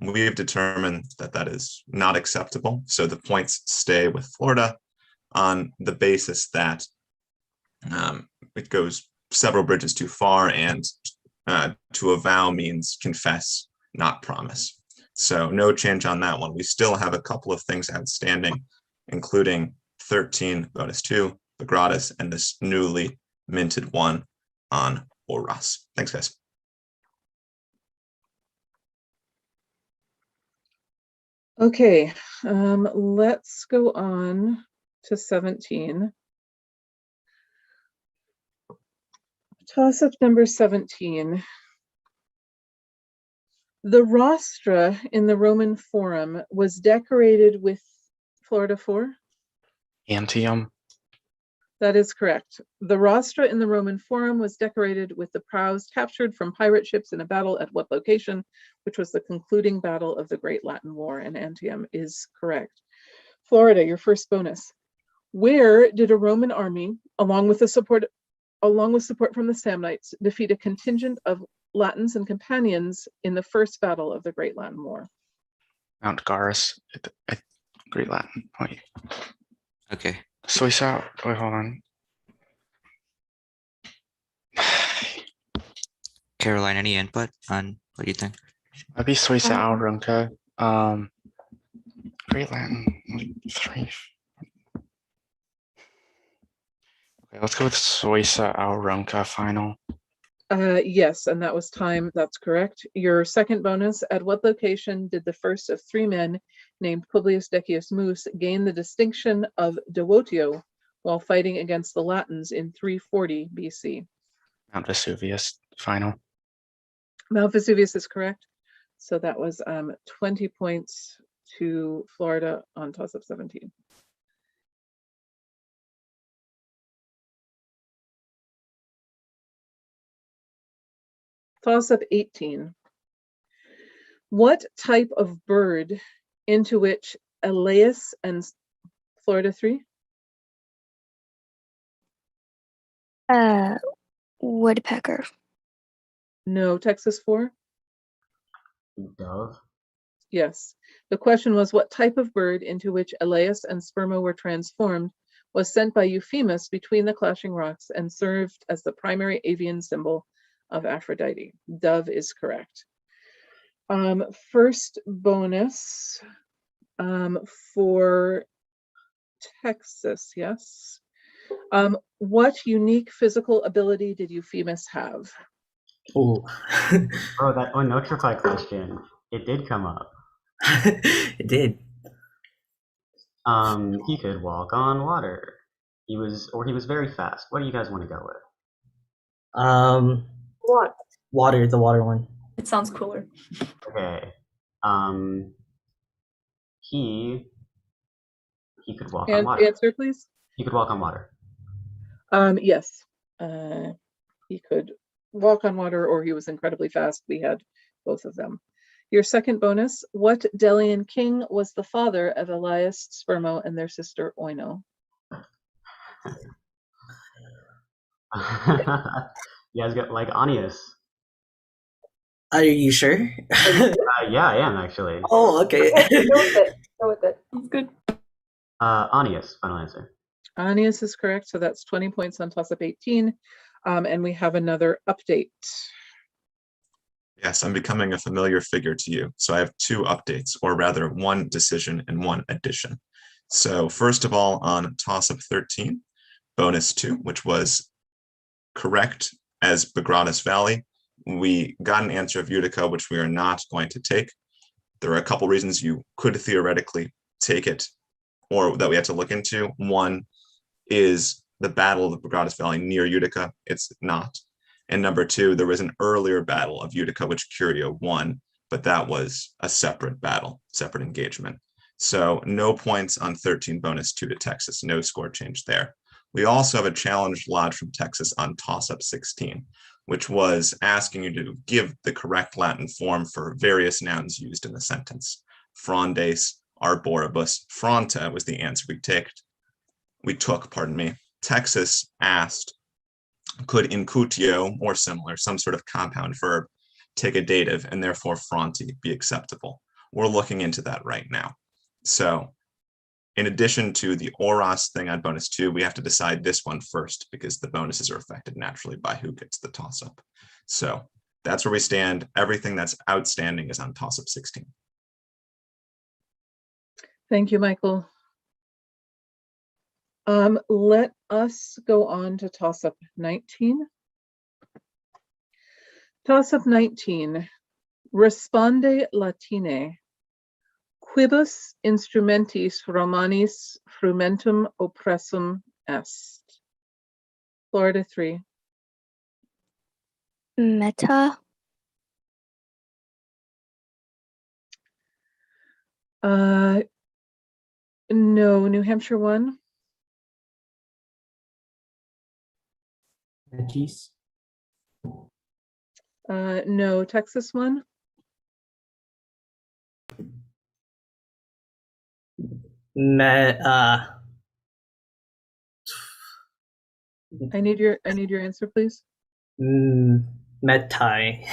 We've determined that that is not acceptable. So the points stay with Florida on the basis that it goes several bridges too far, and to avow means confess, not promise. So no change on that one. We still have a couple of things outstanding, including 13 bonus 2, the gratis, and this newly minted one on Oras. Thanks, guys. Okay, let's go on to 17. Toss-up number 17. The rostra in the Roman Forum was decorated with Florida 4? Antium. That is correct. The rostra in the Roman Forum was decorated with the prows captured from pirate ships in a battle at what location, which was the concluding battle of the Great Latin War, and Antium is correct. Florida, your first bonus. Where did a Roman army, along with support from the Samnites, defeat a contingent of Latins and companions in the first battle of the Great Latin War? Mount Garus. Great Latin. Wait. Okay. Suiza. Wait, hold on. Caroline, any input on what do you think? Maybe Suiza Aurunca. Great Latin. 3. Okay, let's go with Suiza Aurunca final. Yes, and that was time. That's correct. Your second bonus, at what location did the first of 3 men named Publius Decius Mus gain the distinction of devotio while fighting against the Latins in 340 BC? Mount Vesuvius final. Mount Vesuvius is correct. So that was 20 points to Florida on toss-up 17. Toss-up 18. What type of bird into which Elias and Florida 3? Woodpecker. No, Texas 4? Dove. Yes. The question was, what type of bird into which Elias and Sperma were transformed was sent by Euphemus between the clashing rocks and served as the primary avian symbol of Aphrodite? Dove is correct. First bonus for Texas, yes. What unique physical ability did Euphemus have? Oh. Oh, that Onotrify question. It did come up. It did. He could walk on water. He was very fast. What do you guys want to go with? What? Water, the water one. It sounds cooler. Okay. He could walk on And water. answer, please. He could walk on water. Yes. He could walk on water, or he was incredibly fast. We had both of them. Your second bonus, what Delian king was the father of Elias, Spermo, and their sister Oino? You guys got like Anius. Are you sure? Yeah, I am actually. Oh, okay. Go with it. That's good. Anius, final answer. Anius is correct, so that's 20 points on toss-up 18. And we have another update. Yes, I'm becoming a familiar figure to you. So I have two updates, or rather one decision and one addition. So first of all, on toss-up 13, bonus 2, which was correct as Bagradas Valley, we got an answer of Utica, which we are not going to take. There are a couple reasons you could theoretically take it, or that we have to look into. One is the Battle of the Bagradas Valley near Utica. It's not. And number two, there was an earlier battle of Utica, which Curio won, but that was a separate battle, separate engagement. So no points on 13 bonus 2 to Texas, no score change there. We also have a challenge lodged from Texas on toss-up 16, which was asking you to give the correct Latin form for various nouns used in the sentence. Frondes, arboribus, fronta was the answer we took. Texas asked, could incutio or similar, some sort of compound verb, take a dative and therefore fronti be acceptable? We're looking into that right now. So in addition to the oros thing on bonus 2, we have to decide this one first because the bonuses are affected naturally by who gets the toss-up. So that's where we stand. Everything that's outstanding is on toss-up 16. Thank you, Michael. Let us go on to toss-up 19. Toss-up 19. Responde Latine. Quibus instrumentis Romanis frumentum oppressum est. Florida 3. Meta. No. New Hampshire 1. Metis. No. Texas 1. I need your answer, please. Metai.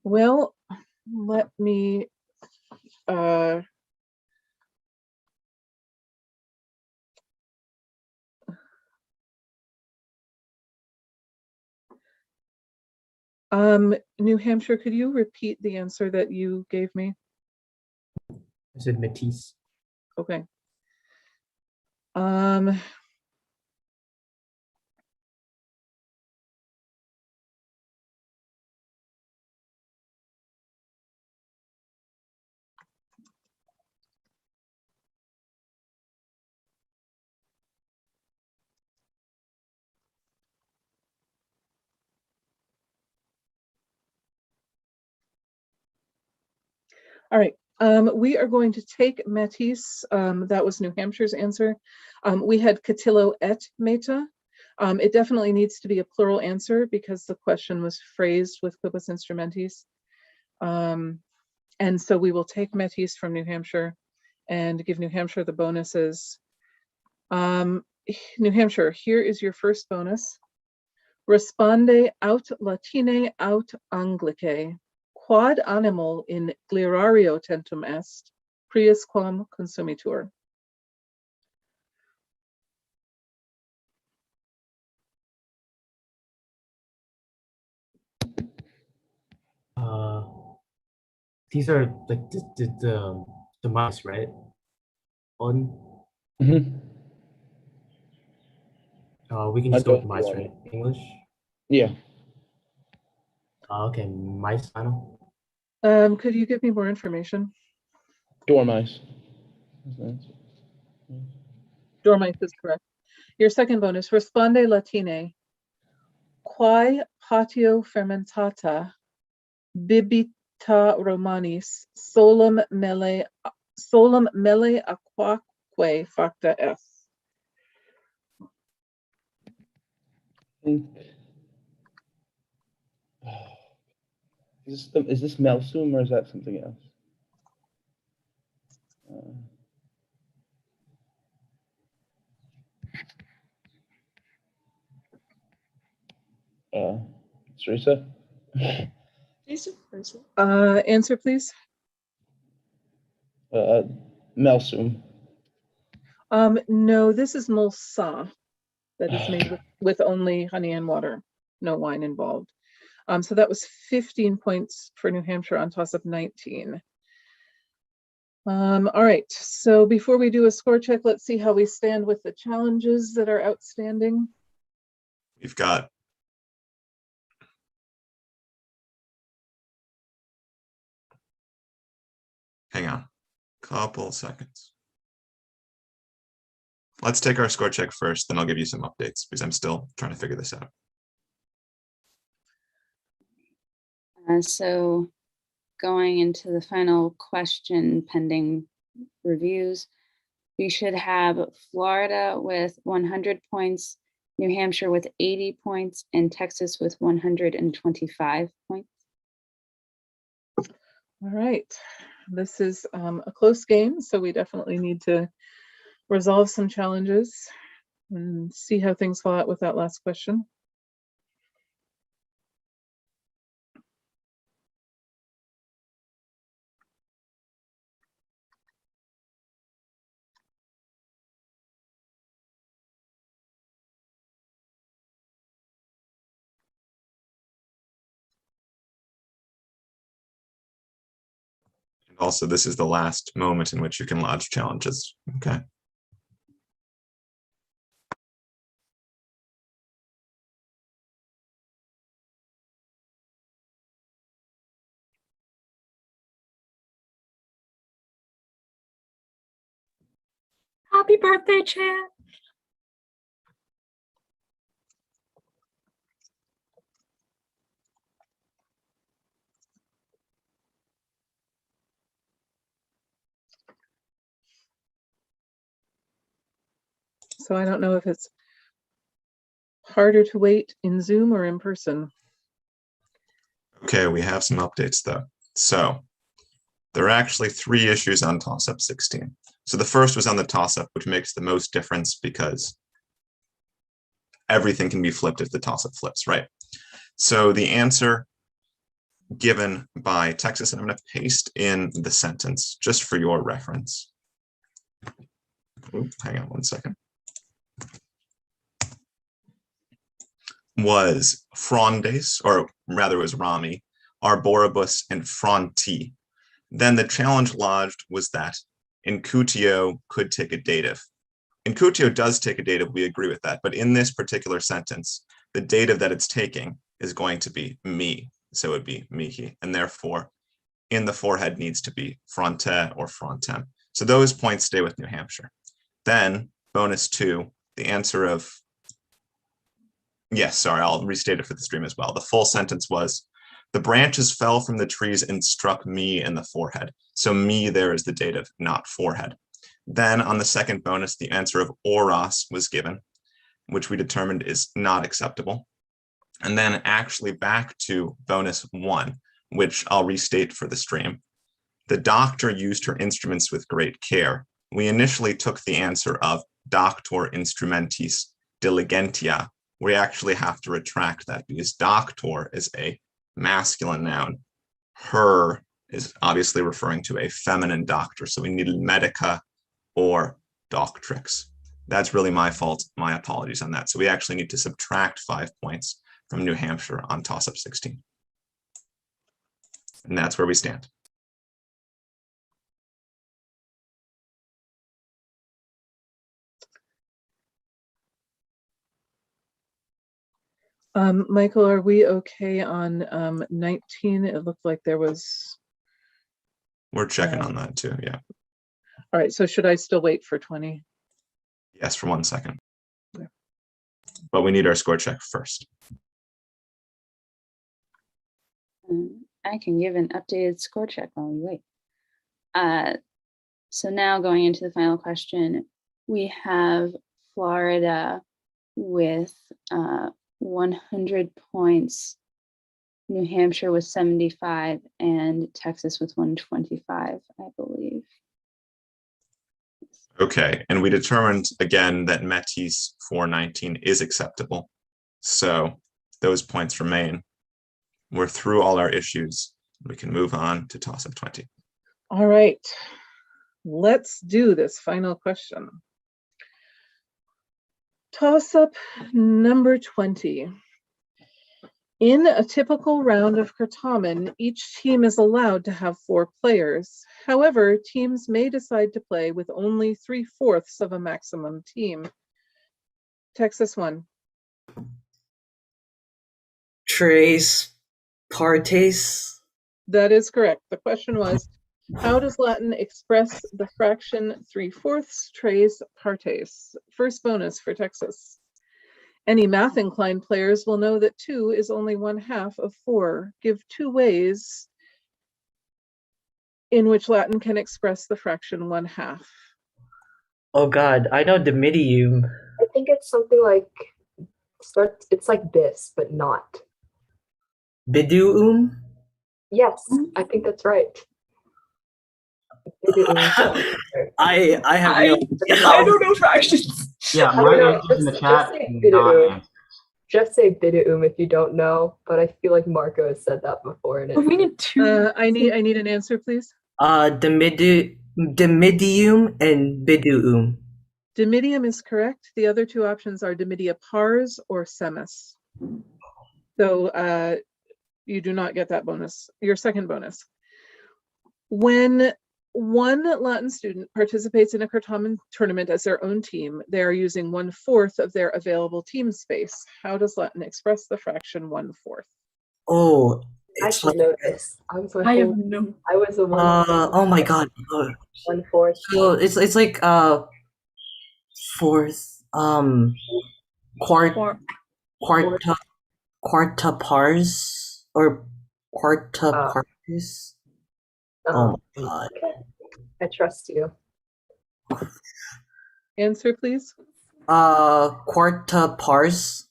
Well, let me New Hampshire, could you repeat the answer that you gave me? I said Metis. Okay. All right. We are going to take Metis. That was New Hampshire's answer. We had Catillo et meta. It definitely needs to be a plural answer because the question was phrased with quibus instrumentis. And so we will take Metis from New Hampshire and give New Hampshire the bonuses. New Hampshire, here is your first bonus. Responde aut Latine aut Anglicae, quod animal in glerario tentum est, prius quam consumitur. These are like the mice, right? On. We can I just go with don't mice, want right? it. English. Yeah. Okay, mice final. Could you give me more information? Dormice. Dormice is correct. Your second bonus, responde Latine, quae patio fermentata, bibita Romanis, solum mele aquaque facta est. Is this Melsum or is that something else? Teresa? Answer, please. Melsum. No, this is Mulsa, that is made with only honey and water, no wine involved. So that was 15 points for New Hampshire on toss-up 19. All right, so before we do a score check, let's see how we stand with the challenges that are outstanding. We've got hang on, couple seconds. Let's take our score check first, then I'll give you some updates because I'm still trying to figure this out. So going into the final question pending reviews, we should have Florida with 100 points, New Hampshire with 80 points, and Texas with 125 points. All right, this is a close game, so we definitely need to resolve some challenges and see how things fall out with that last question. And also, this is the last moment in which you can lodge challenges. Okay. Happy birthday, Chan. So I don't know if it's harder to wait in Zoom or in person. Okay, we have some updates though. So there are actually 3 issues on toss-up 16. So the first was on the toss-up, which makes the most difference because everything can be flipped if the toss-up flips, right? So the answer given by Texas, and I'm going to paste in the sentence just for your reference. Ooh, hang on one second. Was frondes, or rather was rami, arboribus, and fronti. Then the challenge lodged was that incutio could take a dative. Incutio does take a dative, we agree with that, but in this particular sentence, the dative that it's taking is going to be me, so it would be mihi, and therefore in the forehead needs to be fronte or frontem. So those points stay with New Hampshire. Then bonus 2, the answer of, yes, sorry, I'll restate it for the stream as well. The full sentence was, the branches fell from the trees and struck me in the forehead. So me there is the dative, not forehead. Then on the second bonus, the answer of oros was given, which we determined is not acceptable. And then actually back to bonus 1, which I'll restate for the stream. The doctor used her instruments with great care. We initially took the answer of doctor instrumentis diligentia we actually have to retract that because doctor is a masculine noun. Her is obviously referring to a feminine doctor. So we needed medica or doctrix. That's really my fault. My apologies on that. So we actually need to subtract 5 points from New Hampshire on toss-up 16. And that's where we stand. Michael, are we okay on 19? It looked like there was. We're checking on that too, yeah. All right, so should I still wait for 20? Yes, for 1 second. Yeah. But we need our score check first. I can give an updated score check while we wait. So now going into the final question, we have Florida with 100 points, New Hampshire with 75, and Texas with 125, I believe. Okay, and we determined again that Metis 419 is acceptable. So those points remain. We're through all our issues. We can move on to toss-up 20. All right, let's do this final question. Toss-up number 20. In a typical round of Certamen, each team is allowed to have 4 players. However, teams may decide to play with only 3/4 of a maximum team. Texas 1. Tres partes. That is correct. The question was, how does Latin express the fraction 3/4 tres partes? First bonus for Texas. Any math-inclined players will know that 2 is only 1/2 of 4. Give 2 ways in which Latin can express the fraction 1/2. Oh God, I know the medium. I think it's something like it's like this, but not. Biduum? Yes, I think that's right. I have no idea. I don't know fractions. Yeah, my answers in the chat. Just say biduum if you don't know, but I feel like Marco has said that before. And we need 2. I need an answer, please. The medium and biduum. Dimidium is correct. The other 2 options are dimidia pars or semis. So you do not get that bonus, your second bonus. When one Latin student participates in a Certamen tournament as their own team, they are using 1/4 of their available team space. How does Latin express the fraction 1/4? Oh, I should know this. I was the one. Oh my God. 1/4. So it's like fourth quarta pars or quarta partes. Oh my God. Okay. I trust you. Answer, please. Quarta pars.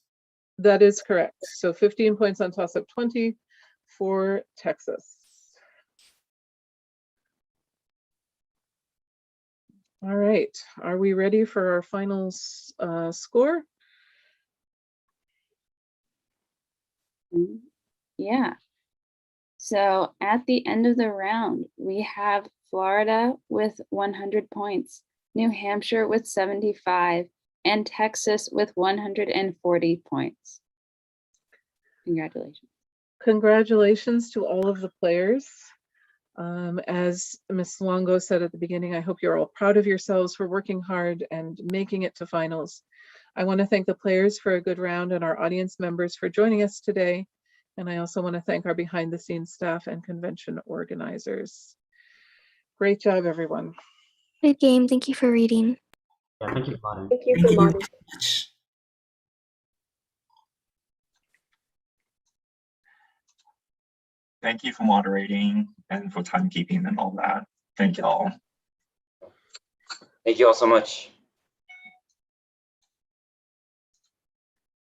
That is correct. So 15 points on toss-up 20 for Texas. All right, are we ready for our final score? Yeah. So at the end of the round, we have Florida with 100 points, New Hampshire with 75, and Texas with 140 points. Congratulations. Congratulations to all of the players. As Ms. Longo said at the beginning, I hope you're all proud of yourselves for working hard and making it to finals. I want to thank the players for a good round and our audience members for joining us today. And I also want to thank our behind the scenes staff and convention organizers. Great job, everyone. Good game. Thank you for reading. Yeah, thank you for modding. Thank you for modding. Thank you for moderating and for timekeeping and all that. Thank you all. Thank you all so much.